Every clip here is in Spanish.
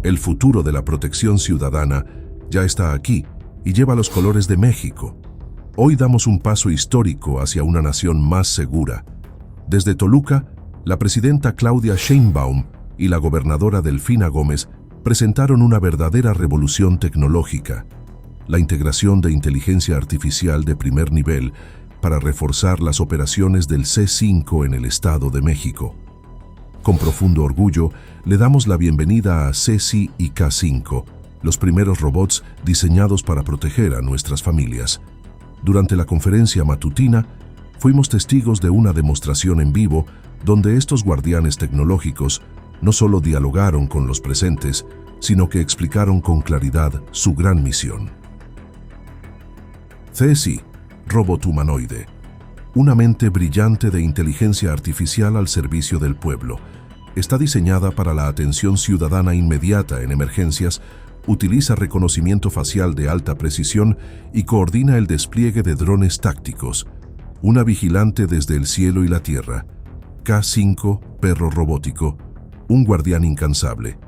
El futuro de la protección ciudadana ya está aquí y lleva los colores de México. Hoy damos un paso histórico hacia una nación más segura. Desde Toluca, la presidenta Claudia Sheinbaum y la gobernadora Delfina Gómez presentaron una verdadera revolución tecnológica, la integración de inteligencia artificial de primer nivel para reforzar las operaciones del C5 en el Estado de México. Con profundo orgullo, le damos la bienvenida a Ceci y K5, los primeros robots diseñados para proteger a nuestras familias. Durante la conferencia matutina, fuimos testigos de una demostración en vivo donde estos guardianes tecnológicos no solo dialogaron con los presentes, sino que explicaron con claridad su gran misión. Ceci, robot humanoide, una mente brillante de inteligencia artificial al servicio del pueblo. Está diseñada para la atención ciudadana inmediata en emergencias, utiliza reconocimiento facial de alta precisión y coordina el despliegue de drones tácticos. Una vigilante desde el cielo y la tierra. K5, perro robótico, un guardián incansable.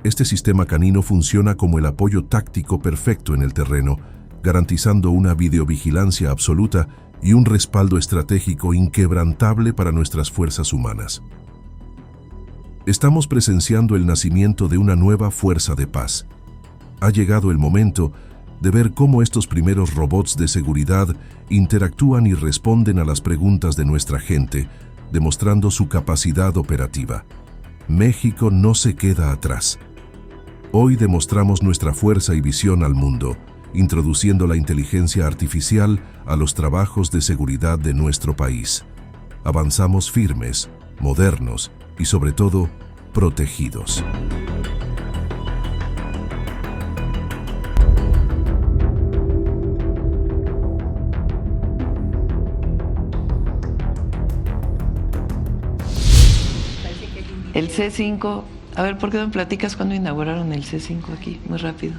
Este sistema canino funciona como el apoyo táctico perfecto en el terreno, garantizando una videovigilancia absoluta y un respaldo estratégico inquebrantable para nuestras fuerzas humanas. Estamos presenciando el nacimiento de una nueva fuerza de paz. Ha llegado el momento de ver cómo estos primeros robots de seguridad interactúan y responden a las preguntas de nuestra gente, demostrando su capacidad operativa. México no se queda atrás. Hoy demostramos nuestra fuerza y visión al mundo, introduciendo la inteligencia artificial a los trabajos de seguridad de nuestro país. Avanzamos firmes, modernos y sobre todo, protegidos. El C5, a ver, ¿por qué no me platicas cuándo inauguraron el C5 aquí? Muy rápido.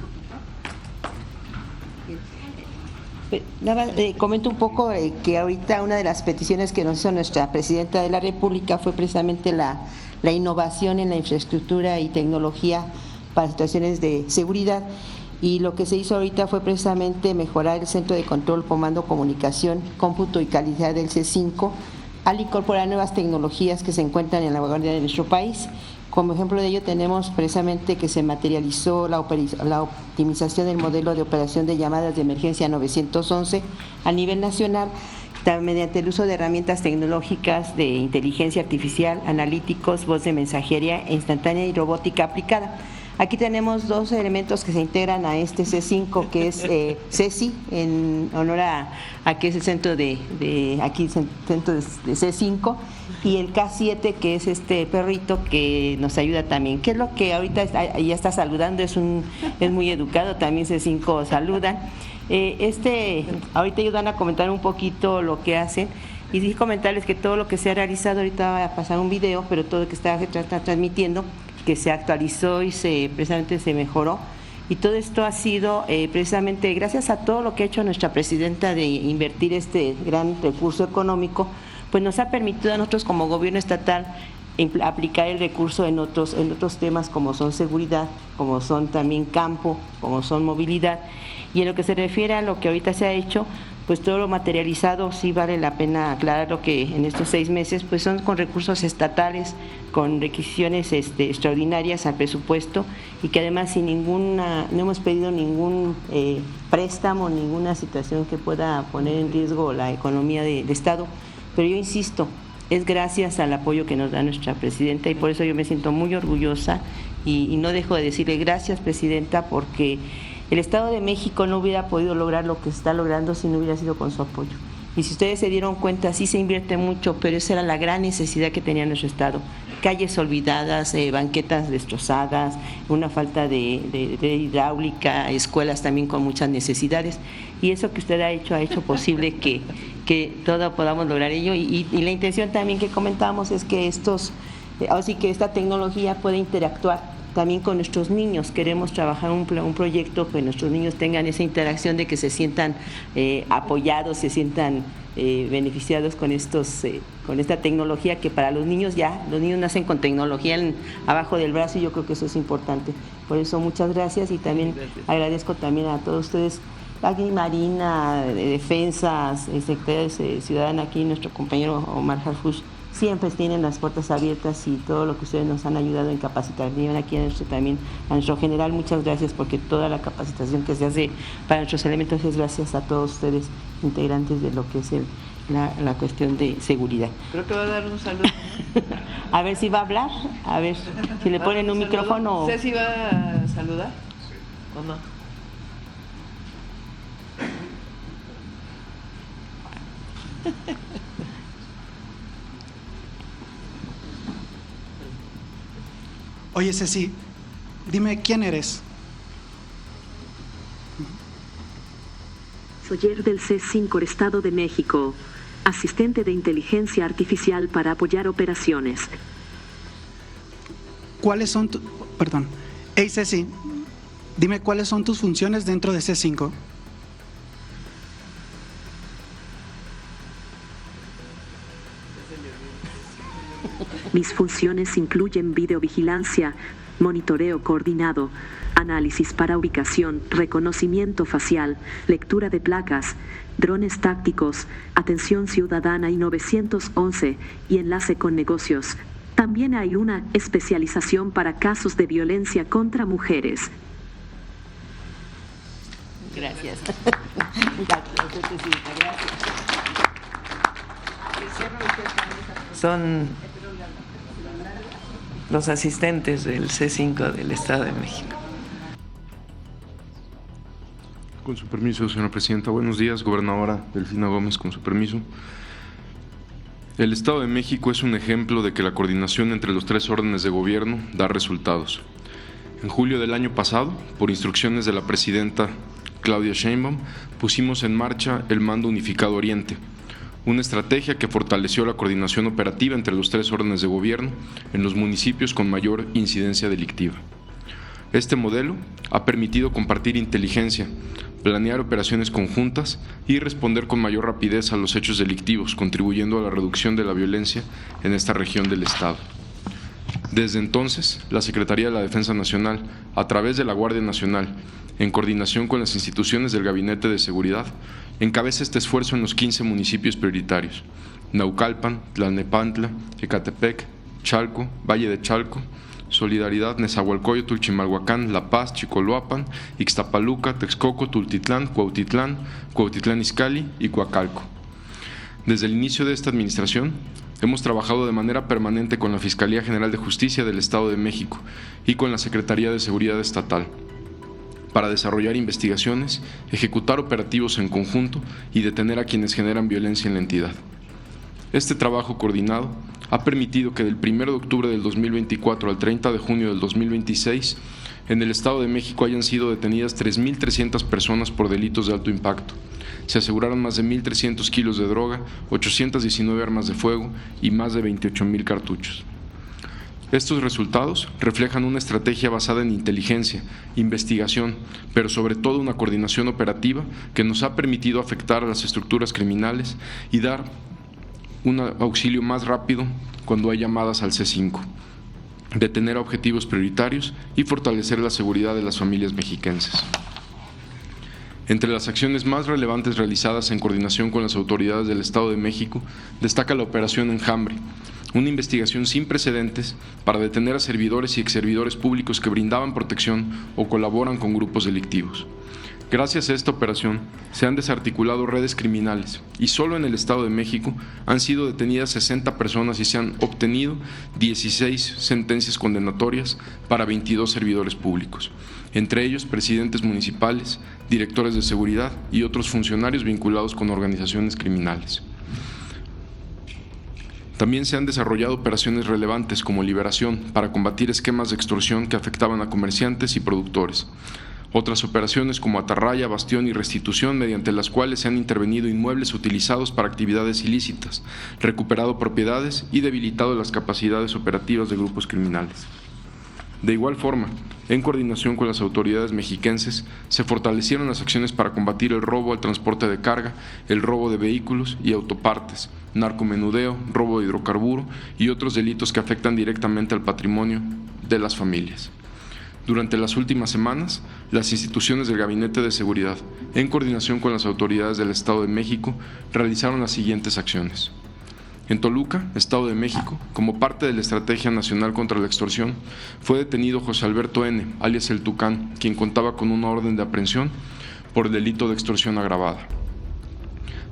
Nada más, comento un poco que ahorita una de las peticiones que nos hizo nuestra presidenta de la República fue precisamente la innovación en la infraestructura y tecnología para situaciones de seguridad, y lo que se hizo ahorita fue precisamente mejorar el centro de control, comando, comunicación, cómputo y calidad del C5, al incorporar nuevas tecnologías que se encuentran en la vanguardia de nuestro país. Como ejemplo de ello tenemos precisamente que se materializó la optimización del modelo de operación de llamadas de emergencia 911 a nivel nacional, mediante el uso de herramientas tecnológicas de inteligencia artificial, analíticos, voz de mensajería instantánea y robótica aplicada. Aquí tenemos dos elementos que se integran a este C5, que es Ceci, en honor a que es el centro de C5, y el K7, que es este perrito que nos ayuda también. ¿Qué es lo que ahorita ya está saludando? Es muy educado, también C5 saludan. Ahorita ellos van a comentar un poquito lo que hacen, y sí comentarles que todo lo que se ha realizado, ahorita va a pasar un video, pero todo lo que está transmitiendo, que se actualizó y precisamente se mejoró, y todo esto ha sido precisamente gracias a todo lo que ha hecho nuestra presidenta de invertir este gran recurso económico, pues nos ha permitido a nosotros como gobierno estatal aplicar el recurso en otros temas como son seguridad, como son también campo, como son movilidad. Y en lo que se refiere a lo que ahorita se ha hecho, pues todo lo materializado, sí vale la pena aclarar lo que en estos 6 meses pues son con recursos estatales, con requisiciones extraordinarias al presupuesto, y que además no hemos pedido ningún préstamo, ninguna situación que pueda poner en riesgo la economía del Estado. Pero yo insisto, es gracias al apoyo que nos da nuestra presidenta, y por eso yo me siento muy orgullosa y no dejo de decirle gracias, presidenta, porque el Estado de México no hubiera podido lograr lo que está logrando si no hubiera sido con su apoyo. Y si ustedes se dieron cuenta, sí se invierte mucho, pero esa era la gran necesidad que tenía nuestro Estado. Calles olvidadas, banquetas destrozadas, una falta de hidráulica, escuelas también con muchas necesidades. Y eso que usted ha hecho posible que todo podamos lograr ello. Y la intención también que comentábamos es que así que esta tecnología puede interactuar también con nuestros niños. Queremos trabajar un proyecto que nuestros niños tengan esa interacción, de que se sientan apoyados, se sientan beneficiados con esta tecnología, que para los niños nacen con tecnología abajo del brazo, y yo creo que eso es importante. Por eso muchas gracias y también agradezco también a todos ustedes, aquí Marina, de Defensas, Secretaría Ciudadana, aquí nuestro compañero Omar Harfuch, siempre tienen las puertas abiertas y todo lo que ustedes nos han ayudado en capacitar. Y aquí también a nuestro general, muchas gracias porque toda la capacitación que se hace para nuestros elementos es gracias a todos ustedes, integrantes de lo que es la cuestión de seguridad. Creo que va a dar un saludo. A ver si va a hablar, a ver si le ponen un micrófono. ¿Sé si va a saludar o no? Oye, Ceci, dime, ¿quién eres? Soyer del C5 Estado de México, asistente de inteligencia artificial para apoyar operaciones. ¿Cuáles son Perdón. Hey, Ceci, dime cuáles son tus funciones dentro de C5. Mis funciones incluyen videovigilancia, monitoreo coordinado, análisis para ubicación, reconocimiento facial, lectura de placas, drones tácticos, atención ciudadana y 911 y enlace con negocios. También hay una especialización para casos de violencia contra mujeres. Gracias. Son los asistentes del C5 del Estado de México. Con su permiso, señora presidenta. Buenos días, gobernadora Delfina Gómez, con su permiso. El Estado de México es un ejemplo de que la coordinación entre los tres órdenes de gobierno da resultados. En julio del año pasado, por instrucciones de la presidenta Claudia Sheinbaum, pusimos en marcha el Mando Unificado Oriente, una estrategia que fortaleció la coordinación operativa entre los tres órdenes de gobierno en los municipios con mayor incidencia delictiva. Este modelo ha permitido compartir inteligencia, planear operaciones conjuntas y responder con mayor rapidez a los hechos delictivos, contribuyendo a la reducción de la violencia en esta región del Estado. Desde entonces, la Secretaría de la Defensa Nacional, a través de la Guardia Nacional, en coordinación con las instituciones del Gabinete de Seguridad, encabeza este esfuerzo en los 15 municipios prioritarios: Naucalpan, Tlalnepantla, Ecatepec, Chalco, Valle de Chalco, Solidaridad, Nezahualcóyotl, Chimalhuacán, La Paz, Chicoloapan, Ixtapaluca, Texcoco, Tultitlán, Cuautitlán, Cuautitlán Izcalli y Coacalco. Desde el inicio de esta administración, hemos trabajado de manera permanente con la Fiscalía General de Justicia del Estado de México y con la Secretaría de Seguridad Estatal para desarrollar investigaciones, ejecutar operativos en conjunto y detener a quienes generan violencia en la entidad. Este trabajo coordinado ha permitido que del 1 de octubre del 2024 al 30 de junio del 2026, en el Estado de México hayan sido detenidas 3.300 personas por delitos de alto impacto. Se aseguraron más de 1.300 kilos de droga, 819 armas de fuego y más de 28,000 cartuchos. Estos resultados reflejan una estrategia basada en inteligencia, investigación, pero sobre todo una coordinación operativa que nos ha permitido afectar a las estructuras criminales y dar un auxilio más rápido cuando hay llamadas al C5, detener a objetivos prioritarios y fortalecer la seguridad de las familias mexiquenses. Entre las acciones más relevantes realizadas en coordinación con las autoridades del Estado de México, destaca la Operación Enjambre, una investigación sin precedentes para detener a servidores y exservidores públicos que brindaban protección o colaboran con grupos delictivos. Gracias a esta operación se han desarticulado redes criminales y solo en el Estado de México han sido detenidas 60 personas y se han obtenido 16 sentencias condenatorias para 22 servidores públicos, entre ellos presidentes municipales, directores de seguridad y otros funcionarios vinculados con organizaciones criminales. También se han desarrollado operaciones relevantes como Liberación para combatir esquemas de extorsión que afectaban a comerciantes y productores. Otras operaciones como Atarraya, Bastión y Restitución, mediante las cuales se han intervenido inmuebles utilizados para actividades ilícitas, recuperado propiedades y debilitado las capacidades operativas de grupos criminales. De igual forma, en coordinación con las autoridades mexiquenses, se fortalecieron las acciones para combatir el robo al transporte de carga, el robo de vehículos y autopartes, narcomenudeo, robo de hidrocarburo y otros delitos que afectan directamente al patrimonio de las familias. Durante las últimas semanas, las instituciones del Gabinete de Seguridad, en coordinación con las autoridades del Estado de México, realizaron las siguientes acciones. En Toluca, Estado de México, como parte de la Estrategia Nacional contra la Extorsión, fue detenido José Alberto N., alias El Tucán, quien contaba con una orden de aprehensión por el delito de extorsión agravada.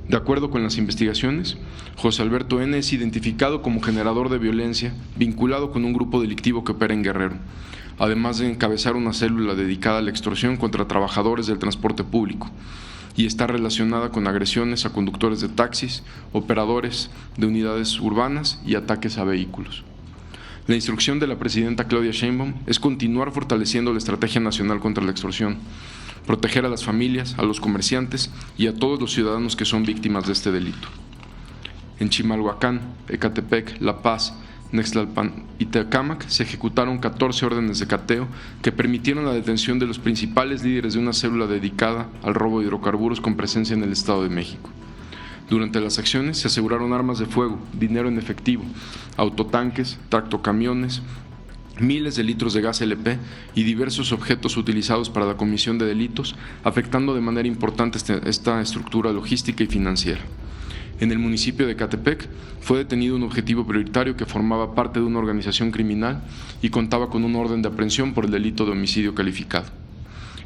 De acuerdo con las investigaciones, José Alberto N. es identificado como generador de violencia vinculado con un grupo delictivo que opera en Guerrero, además de encabezar una célula dedicada a la extorsión contra trabajadores del transporte público, y está relacionada con agresiones a conductores de taxis, operadores de unidades urbanas y ataques a vehículos. La instrucción de la presidenta Claudia Sheinbaum es continuar fortaleciendo la Estrategia Nacional contra la Extorsión, proteger a las familias, a los comerciantes y a todos los ciudadanos que son víctimas de este delito. En Chimalhuacán, Ecatepec, La Paz, Nextlalpan y Tecámac se ejecutaron 14 órdenes de cateo que permitieron la detención de los principales líderes de una célula dedicada al robo de hidrocarburos con presencia en el Estado de México. Durante las acciones se aseguraron armas de fuego, dinero en efectivo, autotanques, tractocamiones, miles de litros de gas LP y diversos objetos utilizados para la comisión de delitos, afectando de manera importante esta estructura logística y financiera. En el municipio de Ecatepec fue detenido un objetivo prioritario que formaba parte de una organización criminal y contaba con una orden de aprehensión por el delito de homicidio calificado.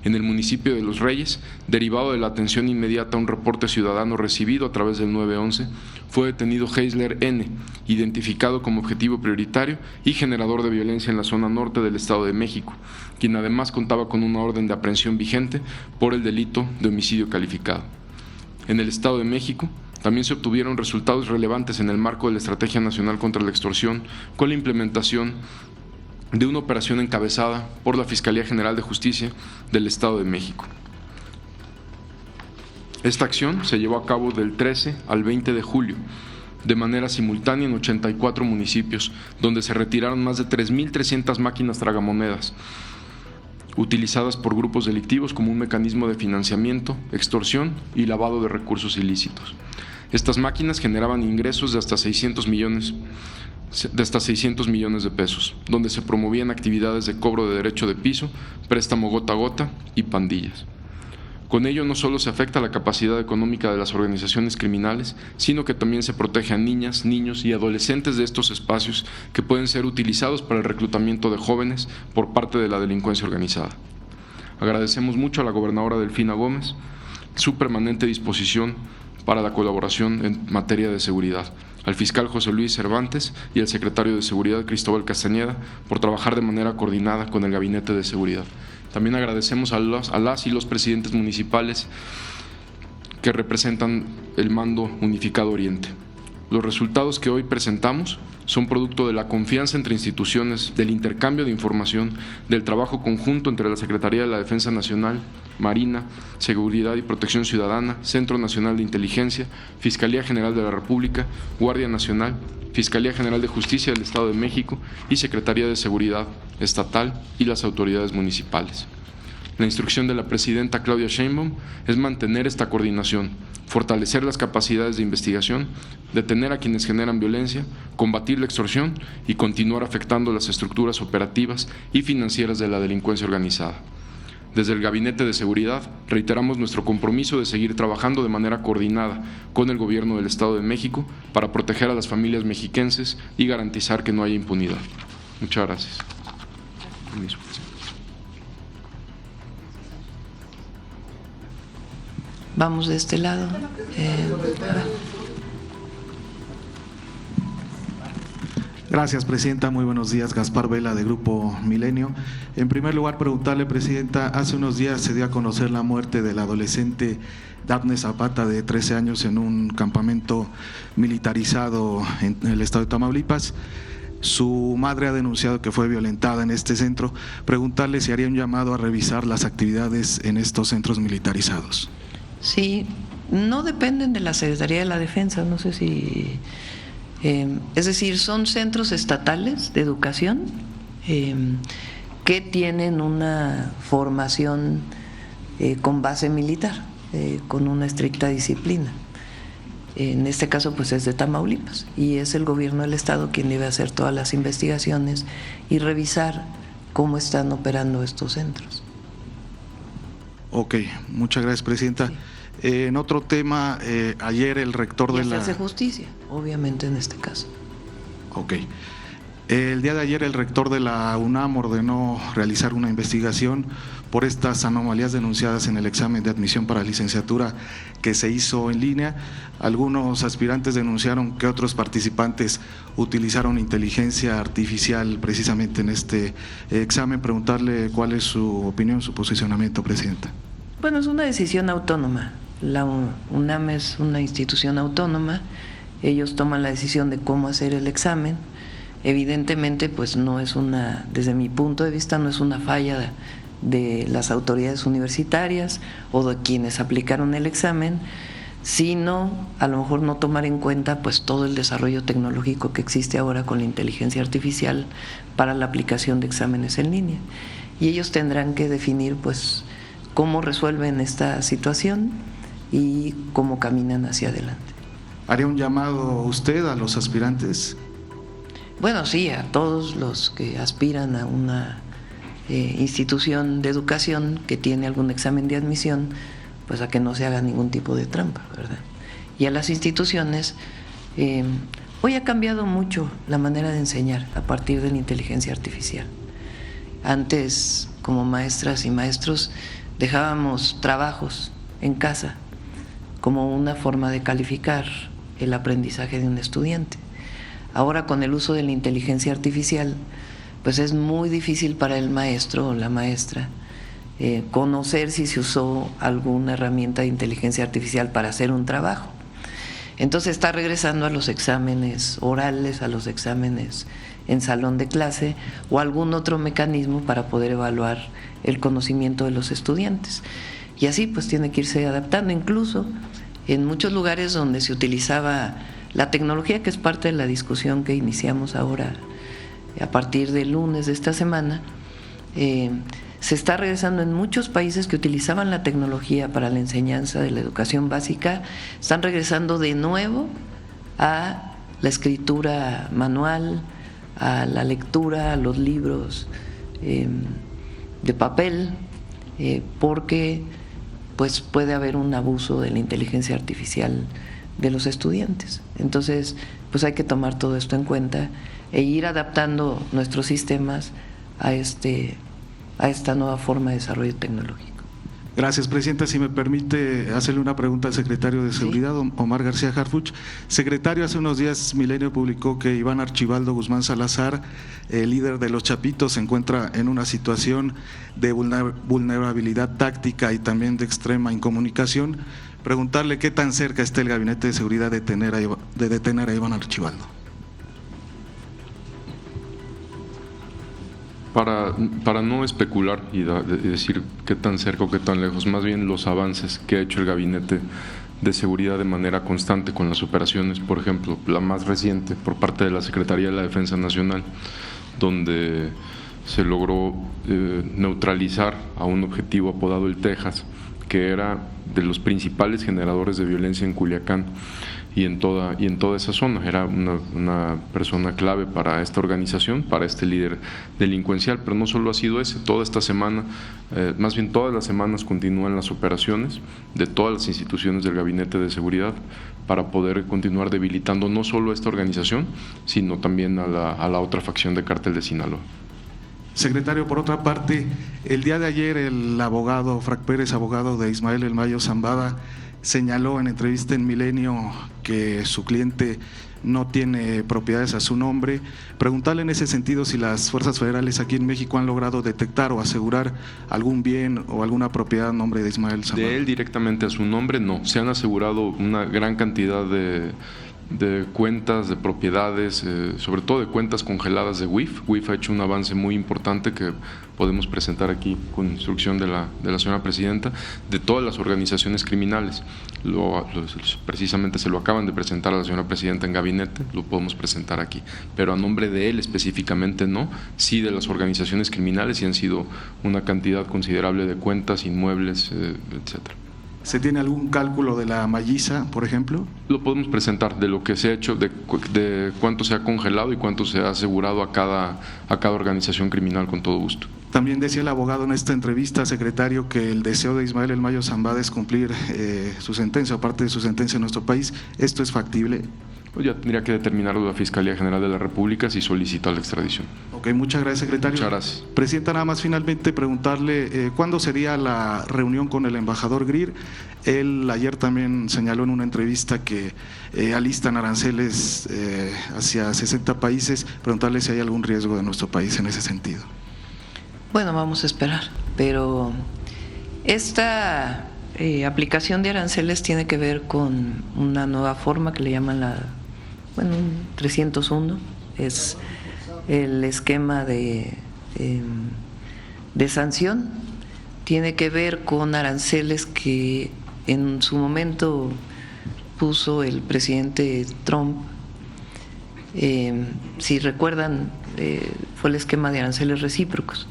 En el municipio de Los Reyes, derivado de la atención inmediata a un reporte ciudadano recibido a través del 911, fue detenido Heisler N., identificado como objetivo prioritario y generador de violencia en la zona norte del Estado de México, quien además contaba con una orden de aprehensión vigente por el delito de homicidio calificado. En el Estado de México, también se obtuvieron resultados relevantes en el marco de la Estrategia Nacional contra la Extorsión con la implementación de una operación encabezada por la Fiscalía General de Justicia del Estado de México. Esta acción se llevó a cabo del 13 al 20 de julio, de manera simultánea en 84 municipios, donde se retiraron más de 3.300 máquinas tragamonedas, utilizadas por grupos delictivos como un mecanismo de financiamiento, extorsión y lavado de recursos ilícitos. Estas máquinas generaban ingresos de hasta 600 millones de pesos, donde se promovían actividades de cobro de derecho de piso, préstamo gota a gota y pandillas. Con ello no solo se afecta la capacidad económica de las organizaciones criminales, sino que también se protege a niñas, niños y adolescentes de estos espacios que pueden ser utilizados para el reclutamiento de jóvenes por parte de la delincuencia organizada. Agradecemos mucho a la gobernadora Delfina Gómez su permanente disposición para la colaboración en materia de seguridad, al fiscal José Luis Cervantes y al secretario de Seguridad Cristóbal Castañeda por trabajar de manera coordinada con el Gabinete de Seguridad. También agradecemos a las y los presidentes municipales que representan el Mando Unificado Oriente. Los resultados que hoy presentamos son producto de la confianza entre instituciones, del intercambio de información, del trabajo conjunto entre la Secretaría de la Defensa Nacional, Marina, Seguridad y Protección Ciudadana, Centro Nacional de Inteligencia, Fiscalía General de la República, Guardia Nacional, Fiscalía General de Justicia del Estado de México y Secretaría de Seguridad Estatal y las autoridades municipales. La instrucción de la presidenta Claudia Sheinbaum es mantener esta coordinación, fortalecer las capacidades de investigación, detener a quienes generan violencia, combatir la extorsión y continuar afectando las estructuras operativas y financieras de la delincuencia organizada. Desde el Gabinete de Seguridad reiteramos nuestro compromiso de seguir trabajando de manera coordinada con el Gobierno del Estado de México para proteger a las familias mexiquenses y garantizar que no haya impunidad. Muchas gracias. Permiso. Vamos de este lado. Gracias, Presidenta. Muy buenos días. Gaspar Vela, de Grupo Milenio. En primer lugar, preguntarle, Presidenta, hace unos días se dio a conocer la muerte del adolescente Dafne Zapata, de 13 años, en un campamento militarizado en el estado de Tamaulipas. Su madre ha denunciado que fue violentada en este centro. Preguntarle si haría un llamado a revisar las actividades en estos centros militarizados. Sí, no dependen de la Secretaría de la Defensa, no sé si… es decir, son centros estatales de educación que tienen una formación con base militar, con una estricta disciplina. En este caso pues es de Tamaulipas y es el gobierno del estado quien debe hacer todas las investigaciones y revisar cómo están operando estos centros. Ok, muchas gracias, presidenta. Sí. En otro tema, ayer el rector Y de la… hacerse justicia, obviamente, en este caso. Ok. El día de ayer el rector de la UNAM ordenó realizar una investigación por estas anomalías denunciadas en el examen de admisión para licenciatura que se hizo en línea. Algunos aspirantes denunciaron que otros participantes utilizaron inteligencia artificial precisamente en este examen. Preguntarle cuál es su opinión, su posicionamiento, presidenta. Bueno, es una decisión autónoma. La UNAM es una institución autónoma. Ellos toman la decisión de cómo hacer el examen. Evidentemente, pues no es una, desde mi punto de vista, no es una falla de las autoridades universitarias o de quienes aplicaron el examen, sino a lo mejor no tomar en cuenta pues todo el desarrollo tecnológico que existe ahora con la inteligencia artificial para la aplicación de exámenes en línea. Y ellos tendrán que definir pues cómo resuelven esta situación y cómo caminan hacia adelante. ¿Haría un llamado usted a los aspirantes? Bueno, sí, a todos los que aspiran a una institución de educación que tiene algún examen de admisión, pues a que no se haga ningún tipo de trampa, ¿verdad? Y a las instituciones, hoy ha cambiado mucho la manera de enseñar a partir de la inteligencia artificial. Antes, como maestras y maestros, dejábamos trabajos en casa como una forma de calificar el aprendizaje de un estudiante. Ahora, con el uso de la inteligencia artificial, pues es muy difícil para el maestro o la maestra conocer si se usó alguna herramienta de inteligencia artificial para hacer un trabajo. Entonces está regresando a los exámenes orales, a los exámenes en salón de clase o algún otro mecanismo para poder evaluar el conocimiento de los estudiantes. Y así pues tiene que irse adaptando. Incluso en muchos lugares donde se utilizaba la tecnología, que es parte de la discusión que iniciamos ahora a partir del lunes de esta semana, se está regresando en muchos países que utilizaban la tecnología para la enseñanza de la educación básica, están regresando de nuevo a la escritura manual, a la lectura, a los libros de papel, porque pues puede haber un abuso de la inteligencia artificial de los estudiantes. Entonces, pues hay que tomar todo esto en cuenta e ir adaptando nuestros sistemas a esta nueva forma de desarrollo tecnológico. Gracias, presidenta. Si me permite hacerle una pregunta al secretario de Seguridad, sí. Omar García Harfuch. Secretario, hace unos días Milenio publicó que Iván Archibaldo Guzmán Salazar, el líder de los Chapitos, se encuentra en una situación de vulnerabilidad táctica y también de extrema incomunicación. Preguntarle qué tan cerca está el Gabinete de Seguridad de detener a Iván Archibaldo. Para no especular y decir qué tan cerca o qué tan lejos, más bien los avances que ha hecho el Gabinete de Seguridad de manera constante con las operaciones, por ejemplo, la más reciente por parte de la Secretaría de la Defensa Nacional, donde se logró neutralizar a un objetivo apodado el Texas, que era de los principales generadores de violencia en Culiacán y en toda esa zona. Era una persona clave para esta organización, para este líder delincuencial, pero no solo ha sido ese. Toda esta semana, más bien todas las semanas, continúan las operaciones de todas las instituciones del Gabinete de Seguridad para poder continuar debilitando no solo a esta organización, sino también a la otra facción de Cártel de Sinaloa. Secretario, por otra parte, el día de ayer el abogado Frac Pérez, abogado de Ismael El Mayo Zambada, señaló en entrevista en Milenio que su cliente no tiene propiedades a su nombre. Preguntarle en ese sentido si las fuerzas federales aquí en México han logrado detectar o asegurar algún bien o alguna propiedad a nombre de Ismael Zambada. De él directamente a su nombre, no. Se han asegurado una gran cantidad de cuentas, de propiedades, sobre todo de cuentas congeladas de WIF. WIF ha hecho un avance muy importante que podemos presentar aquí con instrucción de la señora presidenta, de todas las organizaciones criminales. Precisamente se lo acaban de presentar a la señora presidenta en gabinete, lo podemos presentar aquí, pero a nombre de él específicamente no, sí de las organizaciones criminales, y han sido una cantidad considerable de cuentas, inmuebles, etcétera. ¿Se tiene algún cálculo de la malliza, por ejemplo? Lo podemos presentar de lo que se ha hecho, de cuánto se ha congelado y cuánto se ha asegurado a cada organización criminal, con todo gusto. También decía el abogado en esta entrevista, secretario, que el deseo de Ismael El Mayo Zambada es cumplir su sentencia, o parte de su sentencia en nuestro país. ¿Esto es factible? Pues ya tendría que determinarlo la Fiscalía General de la República si solicita la extradición. Ok, muchas gracias, secretario. Muchas gracias. Presidenta, nada más finalmente preguntarle cuándo sería la reunión con el embajador Greer. Él ayer también señaló en una entrevista que alistan aranceles hacia 60 países. Preguntarle si hay algún riesgo de nuestro país en ese sentido. Bueno, vamos a esperar, pero esta aplicación de aranceles tiene que ver con una nueva forma que le llaman un 301, es el esquema de sanción, tiene que ver con aranceles que en su momento puso el presidente Trump. Si recuerdan, fue el esquema de aranceles recíprocos.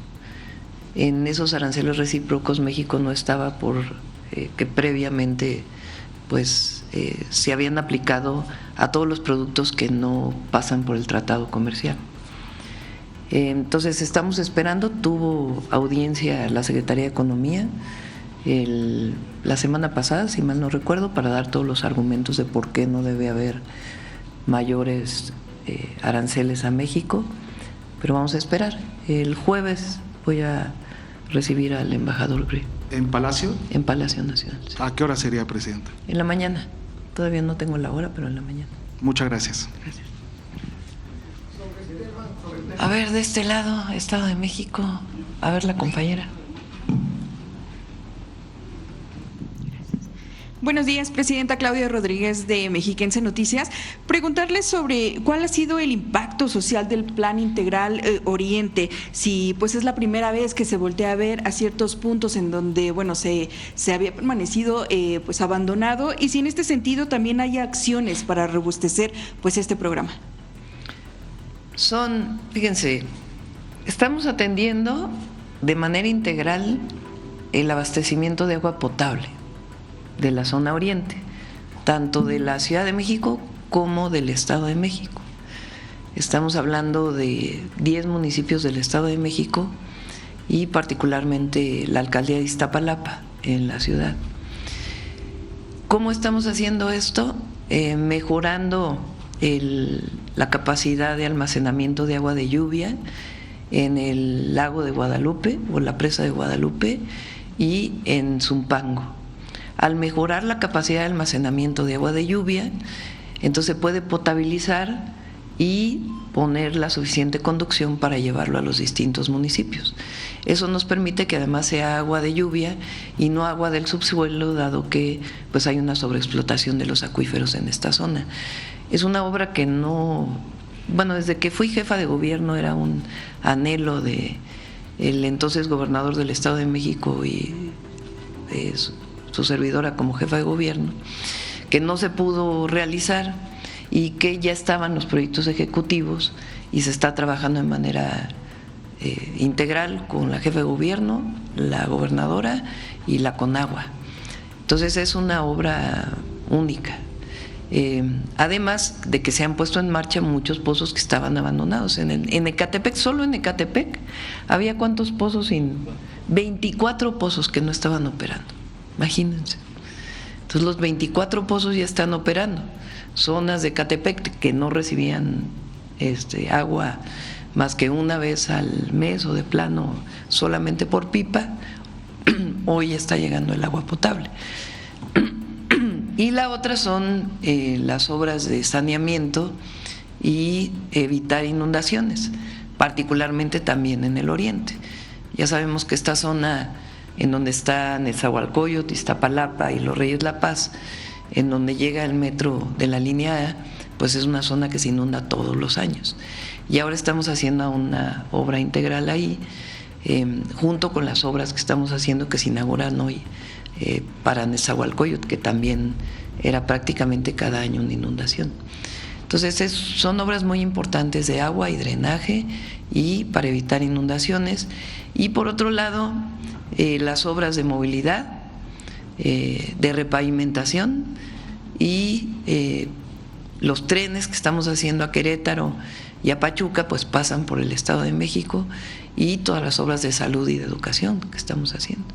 En esos aranceles recíprocos México no estaba que previamente se habían aplicado a todos los productos que no pasan por el tratado comercial. Entonces estamos esperando, tuvo audiencia la Secretaría de Economía la semana pasada, si mal no recuerdo, para dar todos los argumentos de por qué no debe haber mayores aranceles a México, pero vamos a esperar. El jueves voy a recibir al embajador Greer. ¿En Palacio? En Palacio Nacional. Sí. ¿A qué hora sería, presidenta? En la mañana. Todavía no tengo la hora, pero en la mañana. Muchas gracias. Gracias. A ver, de este lado, Estado de México. A ver, la compañera. Buenos días, presidenta. Claudia Rodríguez de Mexiquense Noticias. Preguntarle sobre cuál ha sido el impacto social del Plan Integral Oriente, si pues es la primera vez que se voltea a ver a ciertos puntos en donde se había permanecido pues abandonado, y si en este sentido también hay acciones para robustecer pues este programa. Fíjense, estamos atendiendo de manera integral el abastecimiento de agua potable de la zona oriente, tanto de la Ciudad de México como del Estado de México. Estamos hablando de 10 municipios del Estado de México y particularmente la alcaldía de Iztapalapa en la ciudad. ¿Cómo estamos haciendo esto? Mejorando la capacidad de almacenamiento de agua de lluvia en el lago de Guadalupe o la presa de Guadalupe y en Zumpango. Al mejorar la capacidad de almacenamiento de agua de lluvia, entonces se puede potabilizar y poner la suficiente conducción para llevarlo a los distintos municipios. Eso nos permite que además sea agua de lluvia y no agua del subsuelo, dado que pues hay una sobreexplotación de los acuíferos en esta zona. Es una obra que desde que fui jefa de gobierno era un anhelo de el entonces gobernador del Estado de México y su servidora como jefa de gobierno, que no se pudo realizar y que ya estaban los proyectos ejecutivos y se está trabajando de manera integral con la jefa de gobierno, la gobernadora y la Conagua. Entonces es una obra única. Además de que se han puesto en marcha muchos pozos que estaban abandonados. En Ecatepec, solo en Ecatepec, había ¿cuántos pozos? 24 pozos que no estaban operando. Imagínense. Entonces los 24 pozos ya están operando. Zonas de Ecatepec que no recibían agua más que una vez al mes o de plano solamente por pipa, hoy está llegando el agua potable. Y la otra son las obras de saneamiento y evitar inundaciones, particularmente también en el oriente. Ya sabemos que esta zona en donde está Nezahualcóyotl, Iztapalapa y Los Reyes La Paz, en donde llega el metro de la línea A, pues es una zona que se inunda todos los años. Y ahora estamos haciendo una obra integral ahí, junto con las obras que estamos haciendo que se inauguran hoy para Nezahualcóyotl, que también era prácticamente cada año una inundación. Entonces son obras muy importantes de agua y drenaje y para evitar inundaciones. Y por otro lado, las obras de movilidad, de repavimentación y los trenes que estamos haciendo a Querétaro y a Pachuca pues pasan por el Estado de México, y todas las obras de salud y de educación que estamos haciendo.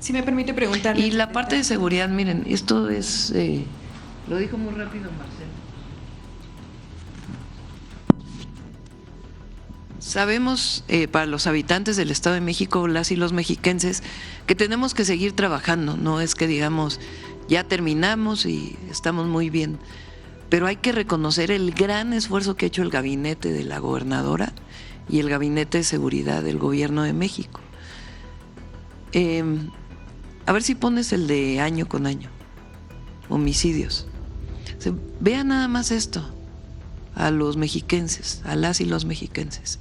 Si me permite preguntarle. Y la parte de seguridad, miren, esto es, lo dijo muy rápido Marcelo. Sabemos, para los habitantes del Estado de México, las y los mexiquenses, que tenemos que seguir trabajando. No es que digamos, ya terminamos y estamos muy bien, pero hay que reconocer el gran esfuerzo que ha hecho el gabinete de la gobernadora y el gabinete de seguridad del gobierno de México. A ver si pones el de año con año, homicidios. Vean nada más esto, a los mexiquenses, a las y los mexiquenses.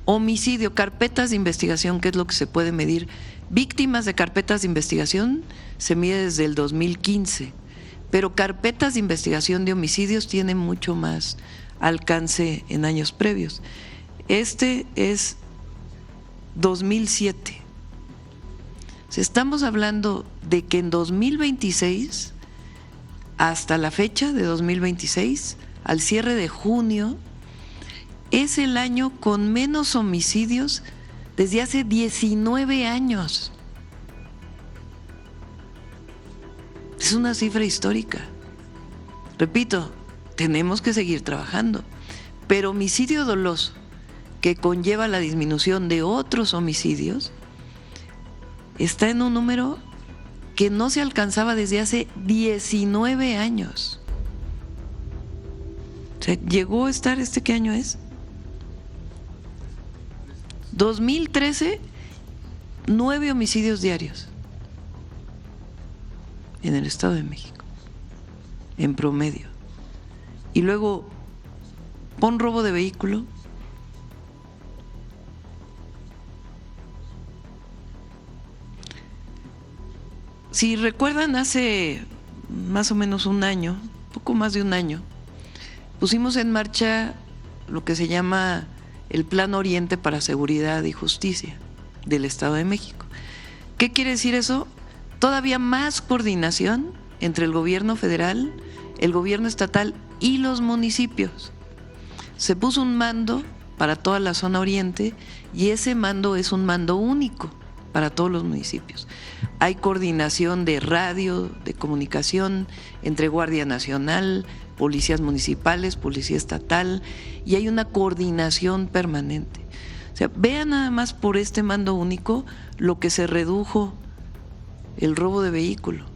Homicidio, carpetas de investigación, ¿qué es lo que se puede medir? Víctimas de carpetas de investigación se mide desde el 2015, pero carpetas de investigación de homicidios tienen mucho más alcance en años previos. Este es 2007. Estamos hablando de que en 2026, hasta la fecha de 2026, al cierre de junio, es el año con menos homicidios desde hace 19 años. Es una cifra histórica. Repito, tenemos que seguir trabajando, pero homicidio doloso, que conlleva la disminución de otros homicidios, está en un número que no se alcanzaba desde hace 19 años. O sea, llegó a estar, ¿qué año es? 2013, 9 homicidios diarios en el Estado de México, en promedio. Y luego, pon robo de vehículo. Si recuerdan, hace más o menos un año, poco más de un año, pusimos en marcha lo que se llama el Plan Oriente para Seguridad y Justicia del Estado de México. ¿Qué quiere decir eso? Todavía más coordinación entre el gobierno federal, el gobierno estatal y los municipios. Se puso un mando para toda la zona oriente y ese mando es un mando único para todos los municipios. Hay coordinación de radio, de comunicación entre Guardia Nacional, policías municipales, policía estatal, y hay una coordinación permanente. O sea, vean nada más por este mando único lo que se redujo el robo de vehículo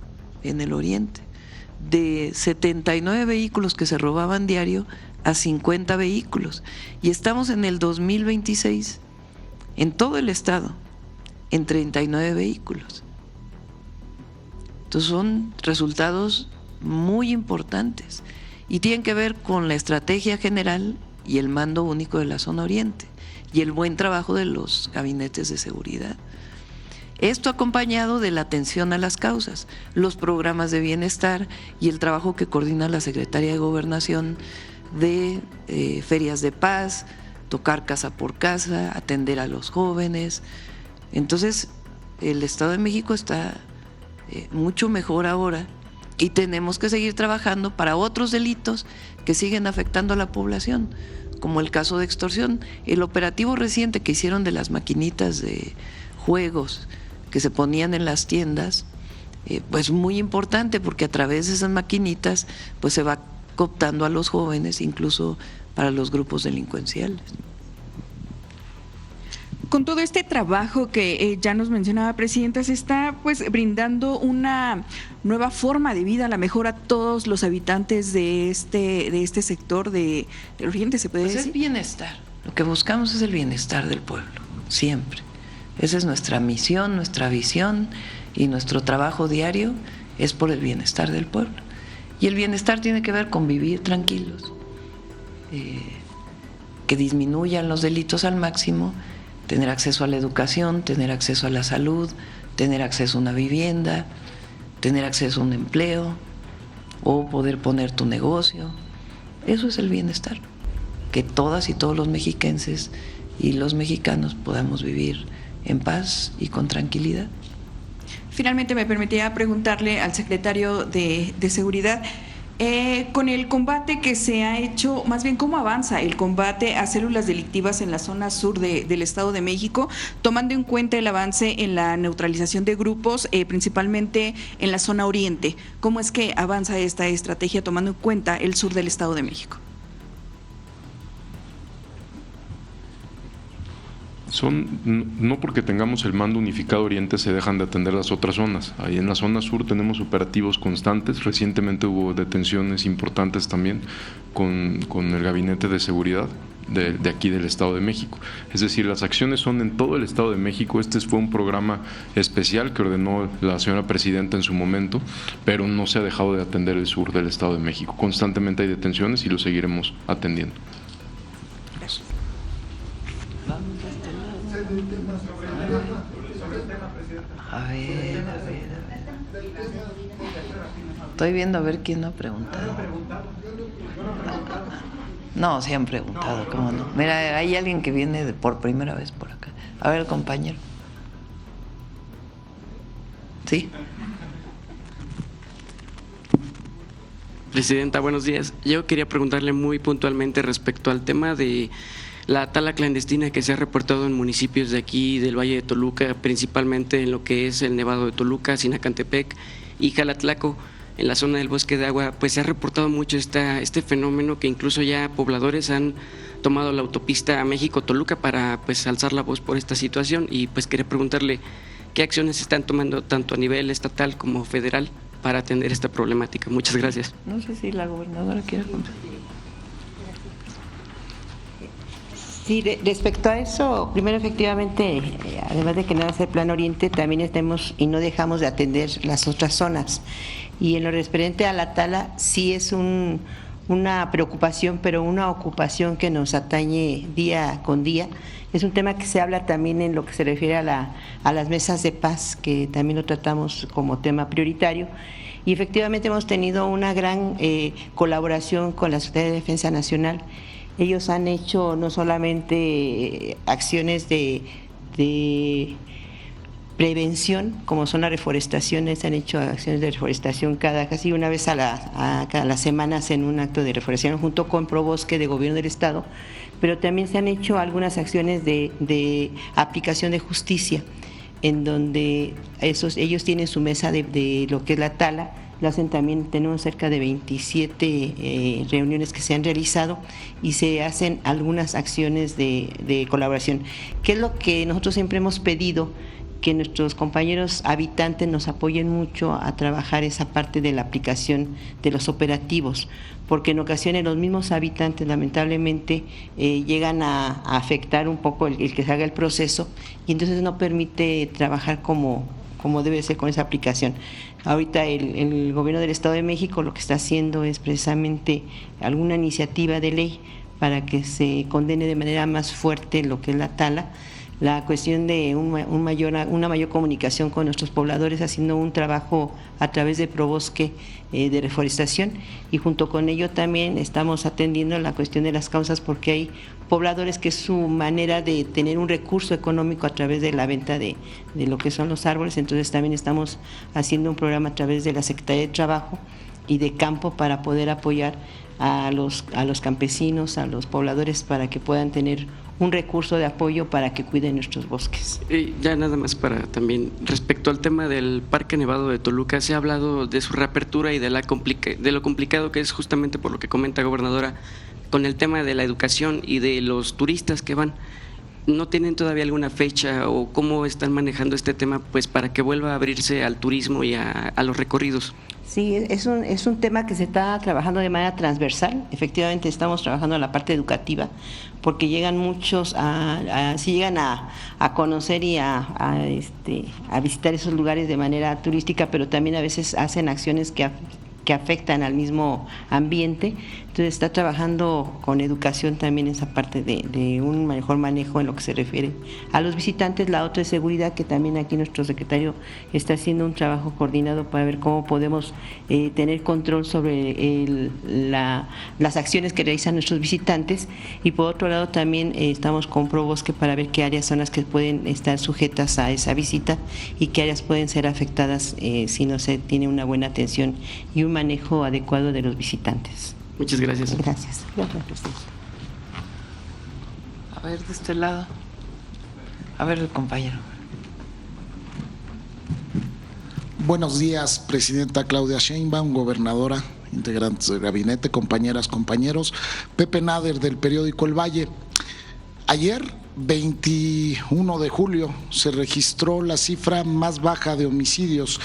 en el oriente, de 79 vehículos que se robaban diario a 50 vehículos, y estamos en el 2026 en todo el estado en 39 vehículos. Entonces son resultados muy importantes y tienen que ver con la estrategia general y el mando único de la zona oriente y el buen trabajo de los gabinetes de seguridad. Esto acompañado de la atención a las causas, los programas de bienestar y el trabajo que coordina la Secretaría de Gobernación de ferias de paz, tocar casa por casa, atender a los jóvenes. Entonces, el Estado de México está mucho mejor ahora y tenemos que seguir trabajando para otros delitos que siguen afectando a la población, como el caso de extorsión. El operativo reciente que hicieron de las maquinitas de juegos que se ponían en las tiendas, pues muy importante, porque a través de esas maquinitas pues se va cooptando a los jóvenes, incluso para los grupos delincuenciales. Con todo este trabajo que ya nos mencionaba, Presidenta, se está pues brindando una nueva forma de vida, a la mejor a todos los habitantes de este sector del Oriente, ¿se puede decir? Es bienestar. Lo que buscamos es el bienestar del pueblo, siempre. Esa es nuestra misión, nuestra visión, y nuestro trabajo diario es por el bienestar del pueblo. Y el bienestar tiene que ver con vivir tranquilos, que disminuyan los delitos al máximo, tener acceso a la educación, tener acceso a la salud, tener acceso a una vivienda, tener acceso a un empleo o poder poner tu negocio. Eso es el bienestar, que todas y todos los mexiquenses y los mexicanos podamos vivir en paz y con tranquilidad. Finalmente me permitiría preguntarle al secretario de Seguridad, con el combate que se ha hecho, más bien cómo avanza el combate a células delictivas en la zona sur del Estado de México, tomando en cuenta el avance en la neutralización de grupos, principalmente en la zona oriente. ¿Cómo es que avanza esta estrategia tomando en cuenta el sur del Estado de México? No porque tengamos el mando unificado Oriente se dejan de atender las otras zonas. Ahí en la zona sur tenemos operativos constantes. Recientemente hubo detenciones importantes también con el Gabinete de Seguridad de aquí del Estado de México. Es decir, las acciones son en todo el Estado de México. Este fue un programa especial que ordenó la señora presidenta en su momento, pero no se ha dejado de atender el sur del Estado de México. Constantemente hay detenciones y lo seguiremos atendiendo. A ver. Estoy viendo a ver quién no ha preguntado. No, sí han preguntado, ¿cómo no? Mira, hay alguien que viene por primera vez por acá. A ver, compañero. ¿Sí? Presidenta, buenos días. Yo quería preguntarle muy puntualmente respecto al tema de la tala clandestina que se ha reportado en municipios de aquí, del Valle de Toluca, principalmente en lo que es el Nevado de Toluca, Sinacantepec y Jalatlaco, en la zona del Bosque de Agua, pues se ha reportado mucho este fenómeno que incluso ya pobladores han tomado la autopista a México-Toluca para pues alzar la voz por esta situación y pues quería preguntarle qué acciones se están tomando tanto a nivel estatal como federal para atender esta problemática. Muchas gracias. No sé si la gobernadora quiere contestar. Sí, respecto a eso, primero efectivamente, además de que nada es el Plan Oriente, también estamos y no dejamos de atender las otras zonas. Y en lo referente a la tala, sí es una preocupación, pero una ocupación que nos atañe día con día. Es un tema que se habla también en lo que se refiere a las mesas de paz, que también lo tratamos como tema prioritario. Y efectivamente hemos tenido una gran colaboración con la Secretaría de Defensa Nacional. Ellos han hecho no solamente acciones de prevención, como son las reforestaciones, han hecho acciones de reforestación casi una vez a las semanas en un acto de reforestación junto con Probosque de Gobierno del Estado, pero también se han hecho algunas acciones de aplicación de justicia, en donde ellos tienen su mesa de lo que es la tala. Lo hacen también, tenemos cerca de 27 reuniones que se han realizado y se hacen algunas acciones de colaboración. ¿Qué es lo que nosotros siempre hemos pedido? Que nuestros compañeros habitantes nos apoyen mucho a trabajar esa parte de la aplicación de los operativos, porque en ocasiones los mismos habitantes lamentablemente llegan a afectar un poco el que se haga el proceso y entonces no permite trabajar como debe ser con esa aplicación. Ahorita el Gobierno del Estado de México lo que está haciendo es precisamente alguna iniciativa de ley para que se condene de manera más fuerte lo que es la tala, la cuestión de una mayor comunicación con nuestros pobladores, haciendo un trabajo a través de Probosque de reforestación, y junto con ello también estamos atendiendo la cuestión de las causas, porque hay pobladores que es su manera de tener un recurso económico a través de la venta de lo que son los árboles. Entonces también estamos haciendo un programa a través de la Secretaría de Trabajo y de Campo para poder apoyar a los campesinos, a los pobladores, para que puedan tener un recurso de apoyo para que cuiden nuestros bosques. Ya nada más para también, respecto al tema del Parque Nevado de Toluca, se ha hablado de su reapertura y de lo complicado que es, justamente por lo que comenta gobernadora, con el tema de la educación y de los turistas que van. ¿No tienen todavía alguna fecha o cómo están manejando este tema pues para que vuelva a abrirse al turismo y a los recorridos? Sí, es un tema que se está trabajando de manera transversal. Efectivamente estamos trabajando en la parte educativa, porque llegan muchos si llegan a conocer y a visitar esos lugares de manera turística, pero también a veces hacen acciones que afectan al mismo ambiente. Entonces está trabajando con educación también esa parte de un mejor manejo en lo que se refiere a los visitantes. La otra es seguridad, que también aquí nuestro secretario está haciendo un trabajo coordinado para ver cómo podemos tener control sobre las acciones que realizan nuestros visitantes. Y por otro lado también estamos con ProBosque para ver qué áreas son las que pueden estar sujetas a esa visita y qué áreas pueden ser afectadas si no se tiene una buena atención y un manejo adecuado de los visitantes. Muchas gracias. Gracias. Gracias, presidente. A ver, de este lado. A ver, el compañero. Buenos días, presidenta Claudia Sheinbaum, gobernadora, integrantes del gabinete, compañeras, compañeros. Pepe Nader, del periódico El Valle. Ayer, 21 de julio, se registró la cifra más baja de homicidios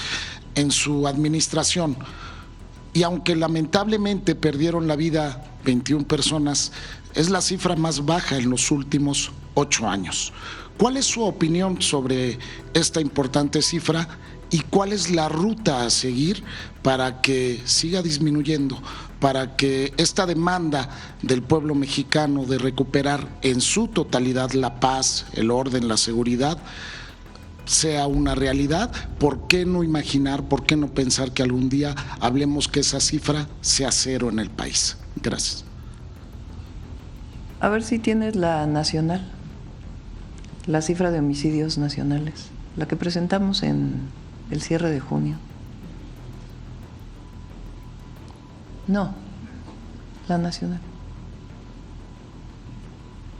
en su administración. Y aunque lamentablemente perdieron la vida 21 personas, es la cifra más baja en los últimos 8 años. ¿Cuál es su opinión sobre esta importante cifra y cuál es la ruta a seguir para que siga disminuyendo, para que esta demanda del pueblo mexicano de recuperar en su totalidad la paz, el orden, la seguridad, sea una realidad? ¿Por qué no imaginar, por qué no pensar que algún día hablemos que esa cifra sea 0 en el país? Gracias. A ver si tienes la nacional, la cifra de homicidios nacionales, la que presentamos en el cierre de junio. No, la nacional.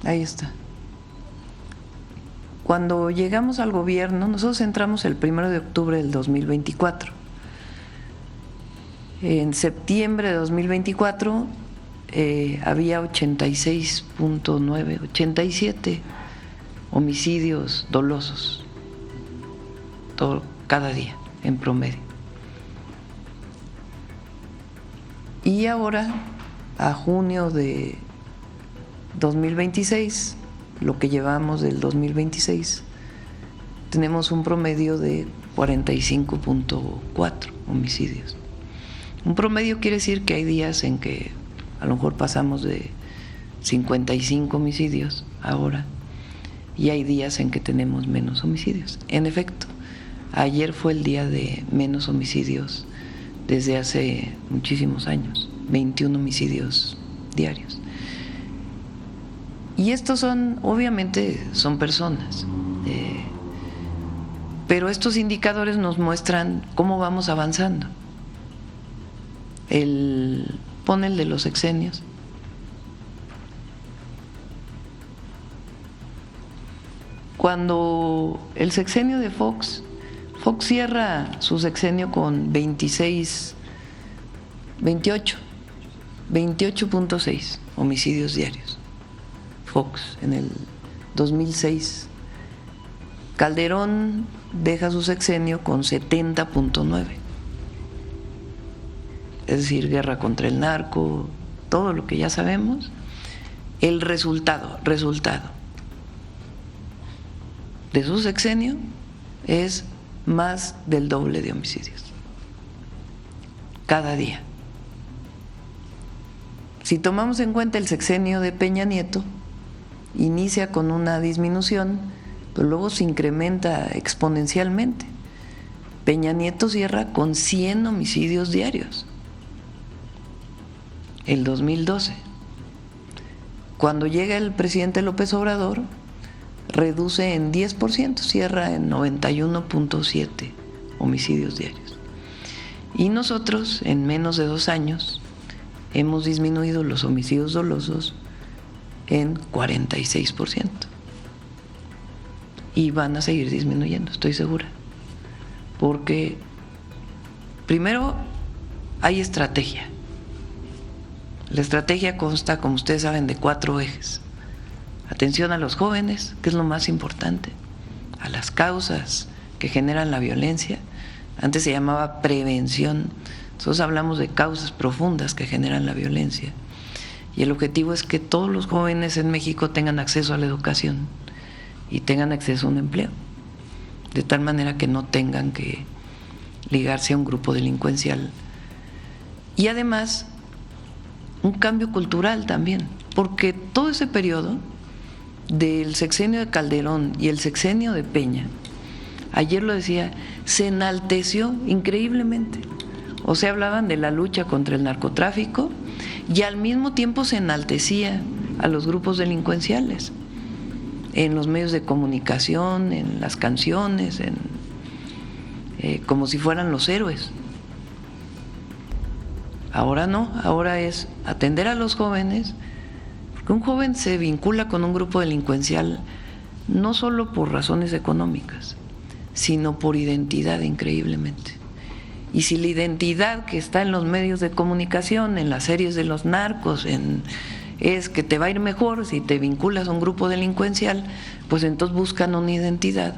Ahí está. Cuando llegamos al gobierno, nosotros entramos el 1 de octubre del 2024. En septiembre de 2024 había 86.9, 87 homicidios dolosos cada día en promedio. Y ahora, a junio de 2026, lo que llevamos del 2026, tenemos un promedio de 45.4 homicidios. Un promedio quiere decir que hay días en que a lo mejor pasamos de 55 homicidios ahora y hay días en que tenemos menos homicidios. En efecto, ayer fue el día de menos homicidios desde hace muchísimos años, 21 homicidios diarios. Y estos son, obviamente, son personas, pero estos indicadores nos muestran cómo vamos avanzando. Pon el de los sexenios. Cuando el sexenio de Fox cierra su sexenio con 28.6 homicidios diarios. Fox en el 2006. Calderón deja su sexenio con 70.9. Es decir, guerra contra el narco, todo lo que ya sabemos. El resultado de su sexenio es más del doble de homicidios cada día. Si tomamos en cuenta el sexenio de Peña Nieto, inicia con una disminución, pero luego se incrementa exponencialmente. Peña Nieto cierra con 100 homicidios diarios, el 2012. Cuando llega el presidente López Obrador, reduce en 10%, cierra en 91.7 homicidios diarios. Y nosotros, en menos de 2 años, hemos disminuido los homicidios dolosos en 46%. Y van a seguir disminuyendo, estoy segura. Porque, primero, hay estrategia. La estrategia consta, como ustedes saben, de 4 ejes. Atención a los jóvenes, que es lo más importante, a las causas que generan la violencia. Antes se llamaba prevención. Nosotros hablamos de causas profundas que generan la violencia. Y el objetivo es que todos los jóvenes en México tengan acceso a la educación y tengan acceso a un empleo, de tal manera que no tengan que ligarse a un grupo delincuencial. Y además, un cambio cultural también, porque todo ese periodo del sexenio de Calderón y el sexenio de Peña, ayer lo decía, se enalteció increíblemente. O sea, hablaban de la lucha contra el narcotráfico y al mismo tiempo se enaltecía a los grupos delincuenciales en los medios de comunicación, en las canciones, como si fueran los héroes. Ahora no, ahora es atender a los jóvenes, porque un joven se vincula con un grupo delincuencial no solo por razones económicas, sino por identidad, increíblemente. Y si la identidad que está en los medios de comunicación, en las series de los narcos, es que te va a ir mejor si te vinculas a un grupo delincuencial, pues entonces buscan una identidad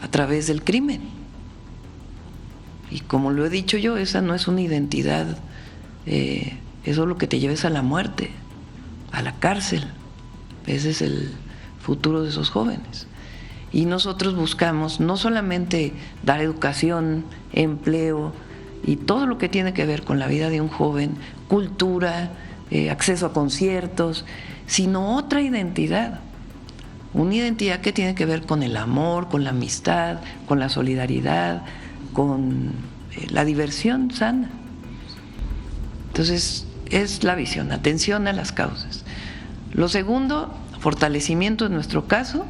a través del crimen. Y como lo he dicho yo, esa no es una identidad, eso es lo que te lleves a la muerte, a la cárcel. Ese es el futuro de esos jóvenes. Y nosotros buscamos no solamente dar educación, empleo y todo lo que tiene que ver con la vida de un joven, cultura, acceso a conciertos, sino otra identidad, una identidad que tiene que ver con el amor, con la amistad, con la solidaridad, con la diversión sana. Entonces, es la visión, atención a las causas. Lo segundo, fortalecimiento en nuestro caso,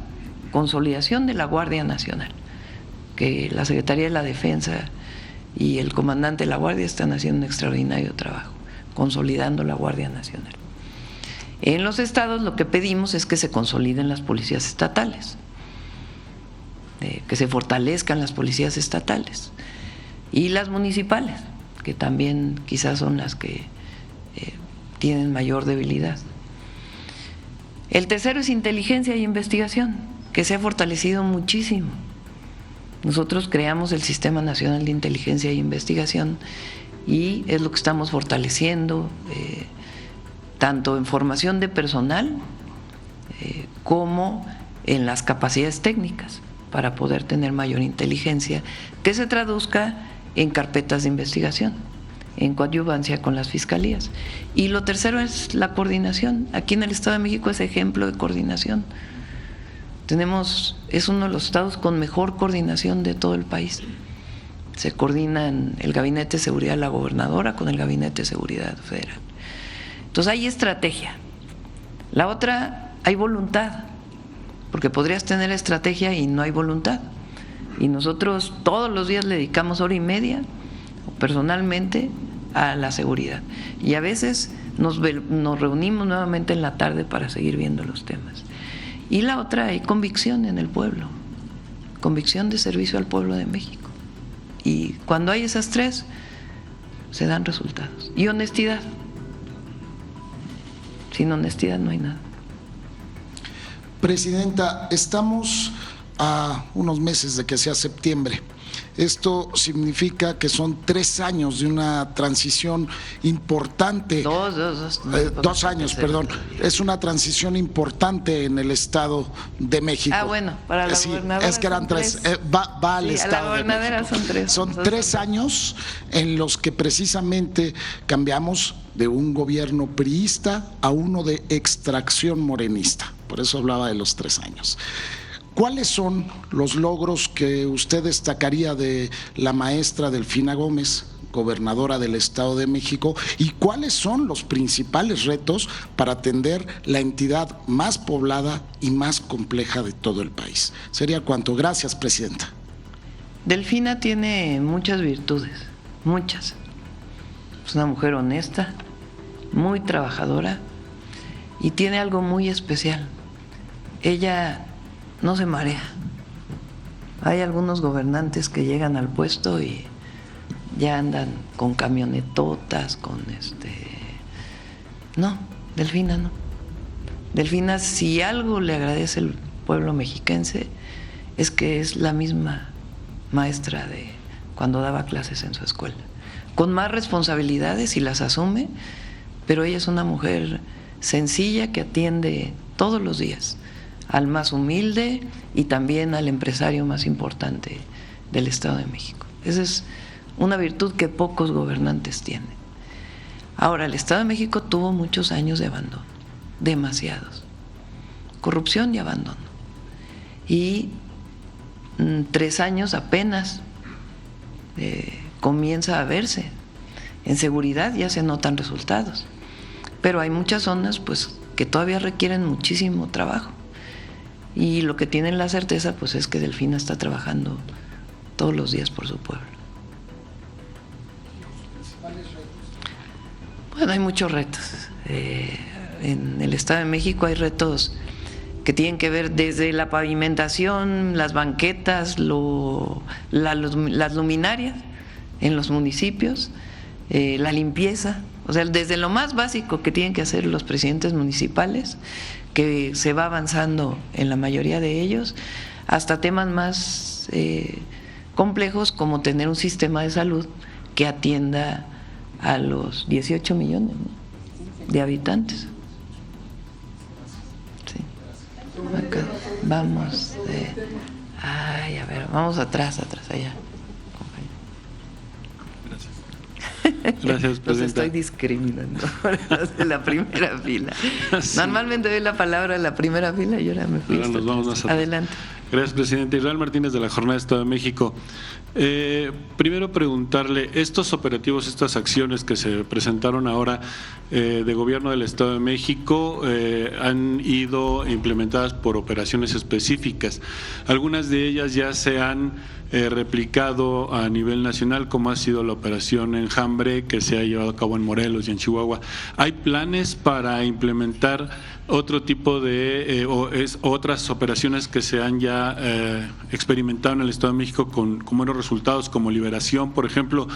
consolidación de la Guardia Nacional, que la Secretaría de la Defensa y el comandante de la Guardia están haciendo un extraordinario trabajo, consolidando la Guardia Nacional. En los estados lo que pedimos es que se consoliden las policías estatales, que se fortalezcan las policías estatales y las municipales, que también quizás son las que tienen mayor debilidad. El tercero es inteligencia y investigación, que se ha fortalecido muchísimo. Nosotros creamos el Sistema Nacional de Inteligencia e Investigación y es lo que estamos fortaleciendo, tanto en formación de personal como en las capacidades técnicas para poder tener mayor inteligencia que se traduzca en carpetas de investigación, en coadyuvancia con las fiscalías. Y lo tercero es la coordinación. Aquí en el Estado de México es ejemplo de coordinación. Es uno de los estados con mejor coordinación de todo el país. Se coordinan el Gabinete de Seguridad de la Gobernadora con el Gabinete de Seguridad Federal. Entonces hay estrategia. La otra, hay voluntad, porque podrías tener estrategia y no hay voluntad. Y nosotros todos los días le dedicamos hora y media, personalmente, a la seguridad. Y a veces nos reunimos nuevamente en la tarde para seguir viendo los temas. Y la otra, hay convicción en el pueblo, convicción de servicio al pueblo de México. Y cuando hay esas tres, se dan resultados. Y honestidad. Sin honestidad no hay nada. Presidenta, estamos a unos meses de que sea septiembre. Esto significa que son 3 años de una transición importante. 2 años, perdón. Es una transición importante en el Estado de México. Ah, bueno, para la gobernadora. Es que eran 3. Va al Estado de México. La gobernadora son 3. Son 3 años en los que precisamente cambiamos de un gobierno priista a uno de extracción morenista. Por eso hablaba de los 3 años. ¿Cuáles son los logros que usted destacaría de la maestra Delfina Gómez, gobernadora del Estado de México, y cuáles son los principales retos para atender la entidad más poblada y más compleja de todo el país? Sería cuanto. Gracias, presidenta. Delfina tiene muchas virtudes, muchas. Es una mujer honesta, muy trabajadora y tiene algo muy especial. Ella no se marea. Hay algunos gobernantes que llegan al puesto y ya andan con camionetotas, No, Delfina no. Delfina, si algo le agradece el pueblo mexiquense, es que es la misma maestra de cuando daba clases en su escuela, con más responsabilidades y las asume, pero ella es una mujer sencilla que atiende todos los días al más humilde y también al empresario más importante del Estado de México. Esa es una virtud que pocos gobernantes tienen. Ahora, el Estado de México tuvo muchos años de abandono, demasiados. Corrupción y abandono. Y 3 años apenas comienza a verse. En seguridad ya se notan resultados, pero hay muchas zonas pues que todavía requieren muchísimo trabajo, y lo que tienen la certeza pues es que Delfina está trabajando todos los días por su pueblo. Bueno, hay muchos retos. En el Estado de México hay retos que tienen que ver desde la pavimentación, las banquetas, las luminarias en los municipios, la limpieza, o sea, desde lo más básico que tienen que hacer los presidentes municipales, que se va avanzando en la mayoría de ellos, hasta temas más complejos como tener un sistema de salud que atienda a los 18 millones, ¿no?, de habitantes. Sí. Acá, vamos, a ver, vamos atrás, allá. Gracias, presidenta. Los estoy discriminando de la primera fila. Sí. Normalmente doy la palabra a la primera fila y ahora me fui. Ahora nos vamos más atrás. Adelante. Gracias, presidente. Israel Martínez, de la Jornada de Estado de México. Primero preguntarle, estos operativos, estas acciones que se presentaron ahora de gobierno del Estado de México han ido implementadas por operaciones específicas. Algunas de ellas ya se han replicado a nivel nacional, como ha sido la operación Enjambre, que se ha llevado a cabo en Morelos y en Chihuahua. ¿Hay planes para implementar otro tipo de otras operaciones que se han ya experimentado en el Estado de México con buenos resultados, como Liberación, por ejemplo,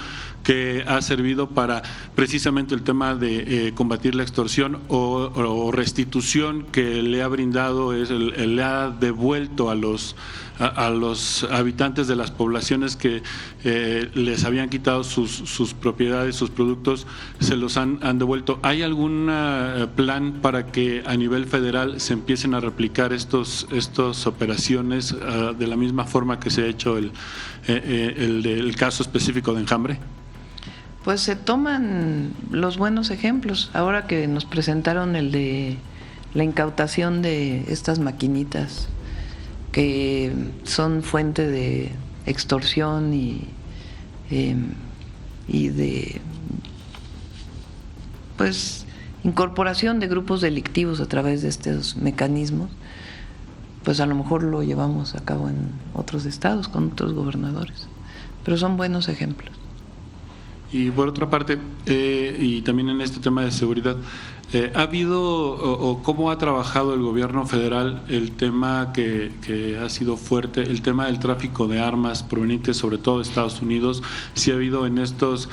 que ha servido para precisamente el tema de combatir la extorsión, o Restitución, que le ha brindado, le ha devuelto a los habitantes de las poblaciones que les habían quitado sus propiedades, sus productos, se los han devuelto? ¿Hay algún plan para que a nivel federal se empiecen a replicar estas operaciones de la misma forma que se ha hecho el caso específico de Enjambre? Pues se toman los buenos ejemplos. Ahora que nos presentaron el de la incautación de estas maquinitas que son fuente de extorsión y de pues incorporación de grupos delictivos a través de estos mecanismos, pues a lo mejor lo llevamos a cabo en otros estados con otros gobernadores, pero son buenos ejemplos. Y por otra parte, y también en este tema de seguridad, ¿ha habido o cómo ha trabajado el gobierno federal el tema que ha sido fuerte, el tema del tráfico de armas provenientes sobre todo de Estados Unidos? ¿Si ha habido en estas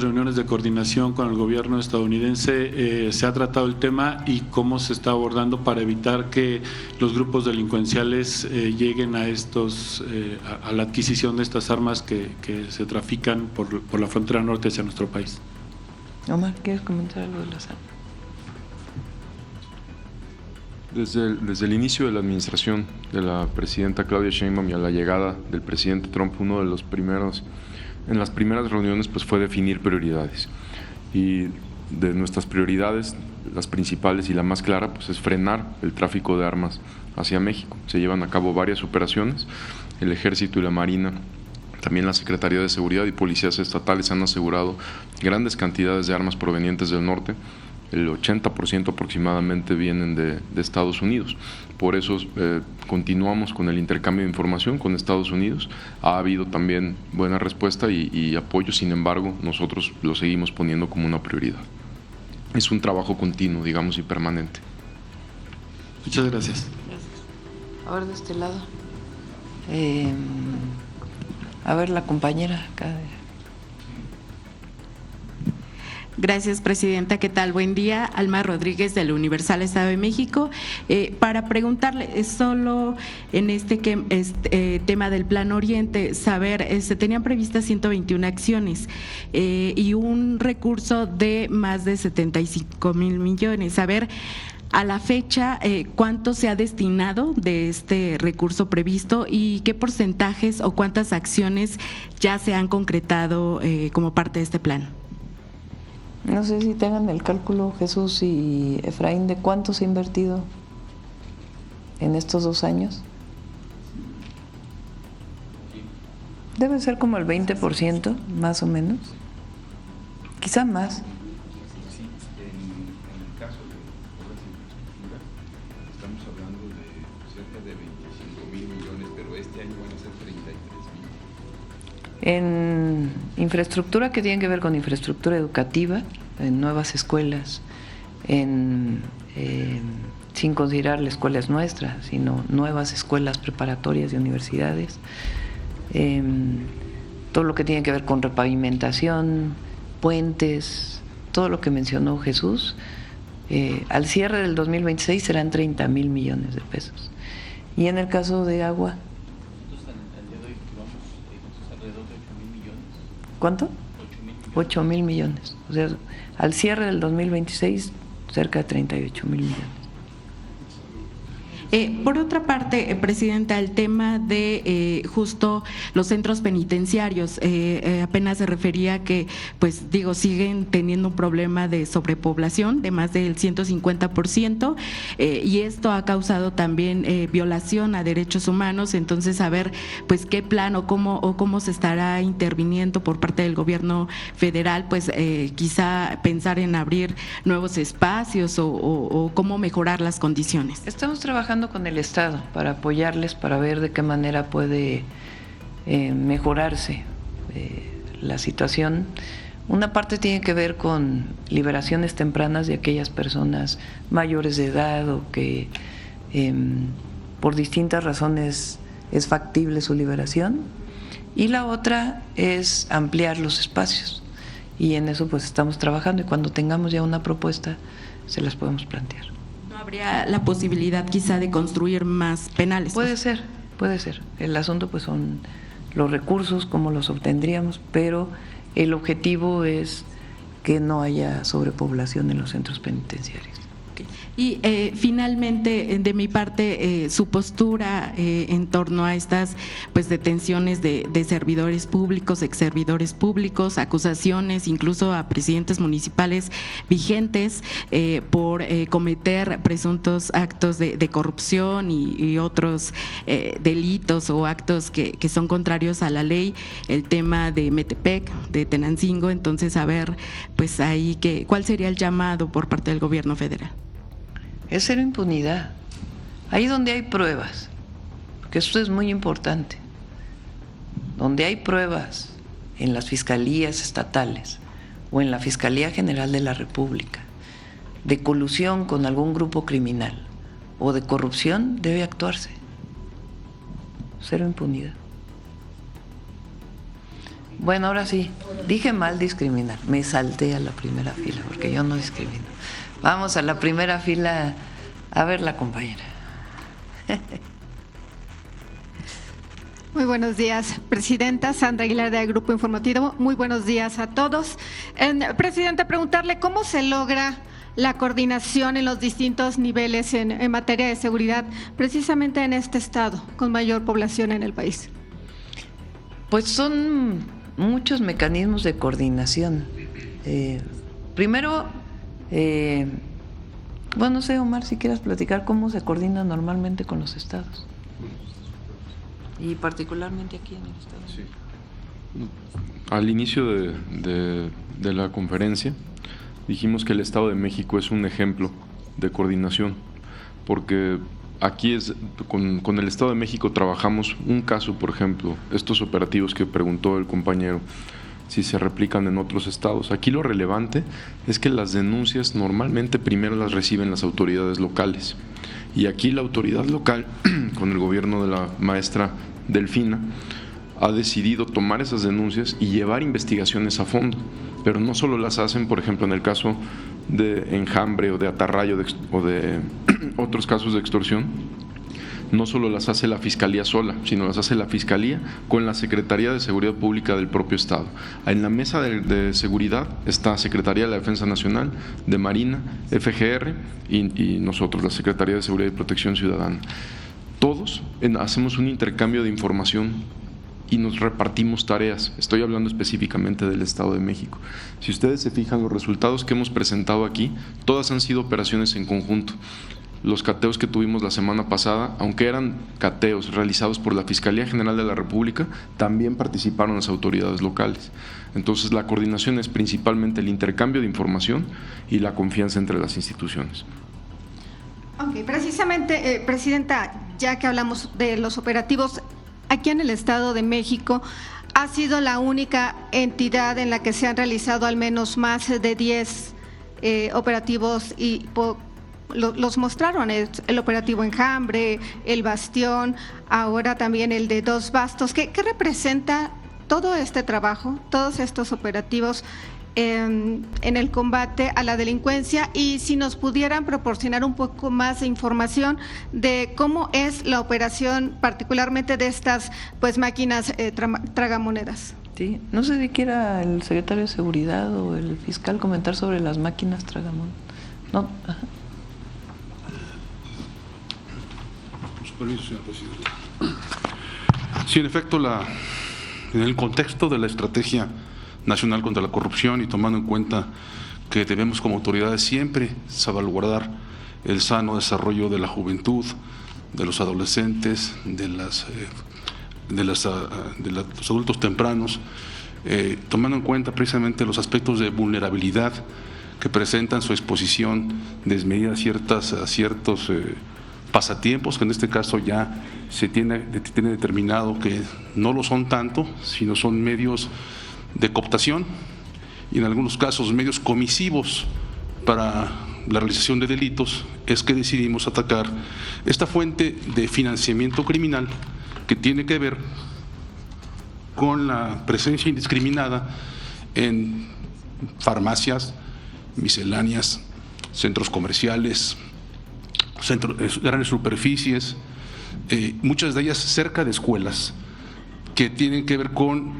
reuniones de coordinación con el gobierno estadounidense, se ha tratado el tema, y cómo se está abordando para evitar que los grupos delincuenciales lleguen a a la adquisición de estas armas que se trafican por la frontera norte hacia nuestro país? Omar, ¿quieres comentar algo de las armas? Desde el inicio de la administración de la presidenta Claudia Sheinbaum y a la llegada del presidente Trump, en las primeras reuniones pues fue definir prioridades. Y de nuestras prioridades, las principales y la más clara pues es frenar el tráfico de armas hacia México. Se llevan a cabo varias operaciones, el Ejército y la Marina, también la Secretaría de Seguridad y policías estatales han asegurado grandes cantidades de armas provenientes del norte. El 80% aproximadamente vienen de Estados Unidos. Por eso continuamos con el intercambio de información con Estados Unidos. Ha habido también buena respuesta y apoyo, sin embargo, nosotros lo seguimos poniendo como una prioridad. Es un trabajo continuo, digamos, y permanente. Muchas gracias. A ver, de este lado. A ver, la compañera acá. Gracias, presidenta. ¿Qué tal? Buen día. Alma Rodríguez, del Universal Estado de México. Para preguntarle, solo en este tema del Plan Oriente, saber, se tenían previstas 121 acciones y un recurso de más de 75,000 millones. Saber, a la fecha, ¿cuánto se ha destinado de este recurso previsto y qué porcentajes o cuántas acciones ya se han concretado como parte de este plan? No sé si tengan el cálculo, Jesús y Efraín, de cuánto se ha invertido en estos 2 años. Debe ser como el 20%, más o menos. Quizá más. Sí, en el caso de obras de infraestructura, estamos hablando de cerca de 25,000 millones, pero este año van a ser 33,000. En infraestructura que tiene que ver con infraestructura educativa, en nuevas escuelas, sin considerar las escuelas nuestras, sino nuevas escuelas preparatorias de universidades, todo lo que tiene que ver con repavimentación, puentes, todo lo que mencionó Jesús, al cierre del 2026 serán 30,000 millones de pesos. Y en el caso de agua, ¿cuánto? 8,000 millones. O sea, al cierre del 2026, cerca de 38,000 millones. Por otra parte, Presidenta, el tema de justo los centros penitenciarios, apenas se refería que, pues digo, siguen teniendo un problema de sobrepoblación de más del 150%, y esto ha causado también violación a derechos humanos. Entonces, saber pues qué plan o cómo se estará interviniendo por parte del gobierno federal, pues quizá pensar en abrir nuevos espacios o cómo mejorar las condiciones. Estamos trabajando con el Estado para apoyarles, para ver de qué manera puede mejorarse la situación. Una parte tiene que ver con liberaciones tempranas de aquellas personas mayores de edad o que por distintas razones es factible su liberación, y la otra es ampliar los espacios, y en eso pues estamos trabajando, y cuando tengamos ya una propuesta se las podemos plantear. ¿Habría la posibilidad quizá de construir más penales? Puede ser. El asunto pues son los recursos, cómo los obtendríamos, pero el objetivo es que no haya sobrepoblación en los centros penitenciarios. Y finalmente, de mi parte, su postura en torno a estas pues detenciones de servidores públicos, ex servidores públicos, acusaciones incluso a presidentes municipales vigentes por cometer presuntos actos de corrupción y otros delitos o actos que son contrarios a la ley, el tema de Metepec, de Tenancingo. Entonces, a ver, pues ahí ¿cuál sería el llamado por parte del gobierno federal? Es cero impunidad. Ahí donde hay pruebas, porque esto es muy importante, donde hay pruebas en las fiscalías estatales o en la Fiscalía General de la República de colusión con algún grupo criminal o de corrupción, debe actuarse. Cero impunidad. Bueno, ahora sí, dije mal discriminar, me salté a la primera fila porque yo no discrimino. Vamos a la primera fila a ver la compañera. Muy buenos días, Presidenta. Sandra Aguilar, de Grupo Informativo. Muy buenos días a todos. Presidenta, preguntarle cómo se logra la coordinación en los distintos niveles en materia de seguridad, precisamente en este estado con mayor población en el país. Pues son muchos mecanismos de coordinación. Primero, bueno, no sé, Omar, si quieras platicar cómo se coordina normalmente con los estados y particularmente aquí en el estado. Sí. Al inicio de la conferencia dijimos que el Estado de México es un ejemplo de coordinación, porque aquí con el Estado de México trabajamos un caso, por ejemplo, estos operativos que preguntó el compañero, si se replican en otros estados. Aquí lo relevante es que las denuncias normalmente primero las reciben las autoridades locales, y aquí la autoridad local, con el gobierno de la maestra Delfina, ha decidido tomar esas denuncias y llevar investigaciones a fondo, pero no solo las hacen, por ejemplo, en el caso de enjambre o de atarrayo o de otros casos de extorsión, no solo las hace la Fiscalía sola, sino las hace la Fiscalía con la Secretaría de Seguridad Pública del propio Estado. En la mesa de seguridad está Secretaría de la Defensa Nacional, de Marina, FGR y nosotros, la Secretaría de Seguridad y Protección Ciudadana. Todos hacemos un intercambio de información y nos repartimos tareas. Estoy hablando específicamente del Estado de México. Si ustedes se fijan, los resultados que hemos presentado aquí, todas han sido operaciones en conjunto. Los cateos que tuvimos la semana pasada, aunque eran cateos realizados por la Fiscalía General de la República, también participaron las autoridades locales. Entonces, la coordinación es principalmente el intercambio de información y la confianza entre las instituciones. Ok, precisamente, Presidenta, ya que hablamos de los operativos, aquí en el Estado de México ha sido la única entidad en la que se han realizado al menos más de 10 operativos y los mostraron, el operativo Enjambre, el Bastión, ahora también el de Dos Bastos. ¿Qué representa todo este trabajo, todos estos operativos en el combate a la delincuencia? Y si nos pudieran proporcionar un poco más de información de cómo es la operación, particularmente de estas máquinas tragamonedas. Sí, no sé si quiera el secretario de Seguridad o el fiscal comentar sobre las máquinas tragamonedas. No. Ajá. Permiso, señor presidente. Sí, en efecto, en el contexto de la estrategia nacional contra la corrupción y tomando en cuenta que debemos como autoridades siempre salvaguardar el sano desarrollo de la juventud, de los adolescentes, de los adultos tempranos, tomando en cuenta precisamente los aspectos de vulnerabilidad que presentan su exposición desmedida a ciertos pasatiempos, que en este caso ya se tiene determinado que no lo son tanto, sino son medios de cooptación y en algunos casos medios comisivos para la realización de delitos, es que decidimos atacar esta fuente de financiamiento criminal que tiene que ver con la presencia indiscriminada en farmacias, misceláneas, centros comerciales, grandes superficies, muchas de ellas cerca de escuelas, que tienen que ver con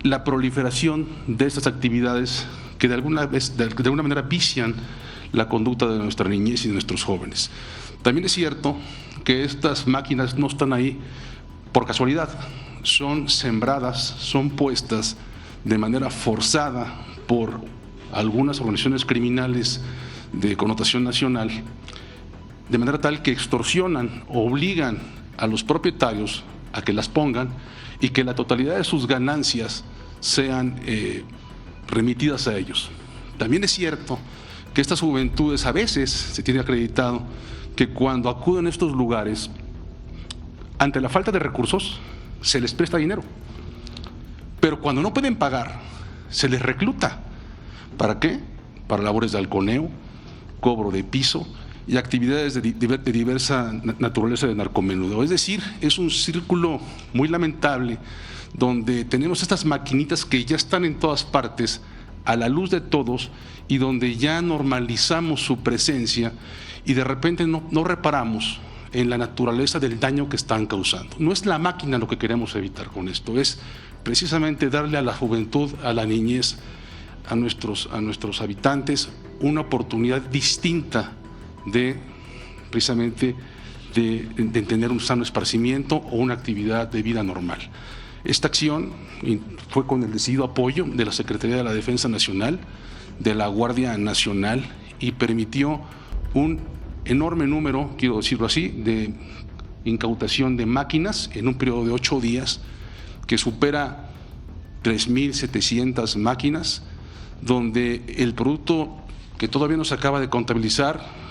la proliferación de estas actividades que de alguna manera vician la conducta de nuestra niñez y de nuestros jóvenes. También es cierto que estas máquinas no están ahí por casualidad, son sembradas, son puestas de manera forzada por algunas organizaciones criminales de connotación nacional, de manera tal que extorsionan, obligan a los propietarios a que las pongan y que la totalidad de sus ganancias sean remitidas a ellos. También es cierto que estas juventudes a veces se tiene acreditado que cuando acuden a estos lugares, ante la falta de recursos, se les presta dinero, pero cuando no pueden pagar, se les recluta. ¿Para qué? Para labores de halconeo, cobro de piso y actividades de diversa naturaleza de narcomenudeo. Es decir, es un círculo muy lamentable donde tenemos estas maquinitas que ya están en todas partes, a la luz de todos, y donde ya normalizamos su presencia y de repente no reparamos en la naturaleza del daño que están causando. No es la máquina lo que queremos evitar con esto, es precisamente darle a la juventud, a la niñez, a nuestros habitantes una oportunidad distinta de precisamente de tener un sano esparcimiento o una actividad de vida normal. Esta acción fue con el decidido apoyo de la Secretaría de la Defensa Nacional, de la Guardia Nacional, y permitió un enorme número, quiero decirlo así, de incautación de máquinas en un periodo de 8 días que supera 3.700 máquinas, donde el producto que todavía no se acaba de contabilizar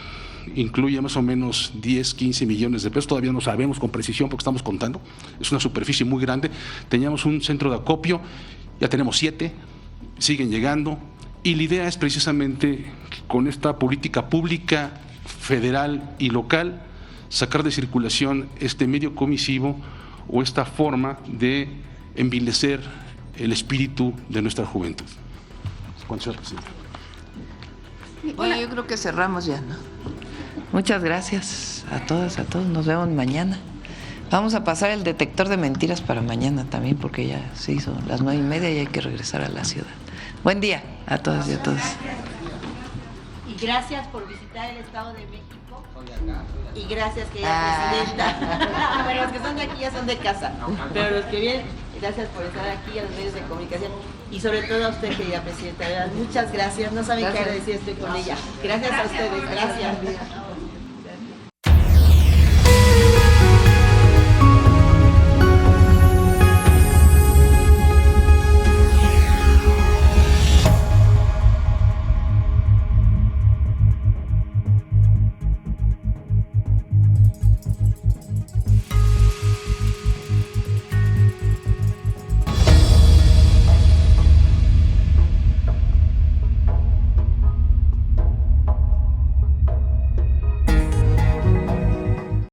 incluye más o menos 10, 15 millones de pesos, todavía no sabemos con precisión porque estamos contando, es una superficie muy grande. Teníamos un centro de acopio, ya tenemos 7, siguen llegando, y la idea es precisamente con esta política pública, federal y local, sacar de circulación este medio comisivo o esta forma de envilecer el espíritu de nuestra juventud. Bueno, yo creo que cerramos ya, ¿no? Muchas gracias a todas, a todos. Nos vemos mañana. Vamos a pasar el detector de mentiras para mañana también, porque ya se hizo las 9:30 y hay que regresar a la ciudad. Buen día a todas y a todos. Y gracias por visitar el Estado de México. Y gracias, querida presidenta. Pero los que son de aquí ya son de casa. Pero los que vienen... Gracias por estar aquí, a los medios de comunicación y sobre todo a usted, querida presidenta. Muchas gracias. No saben qué agradecida estoy con ella. Gracias a ustedes. Gracias.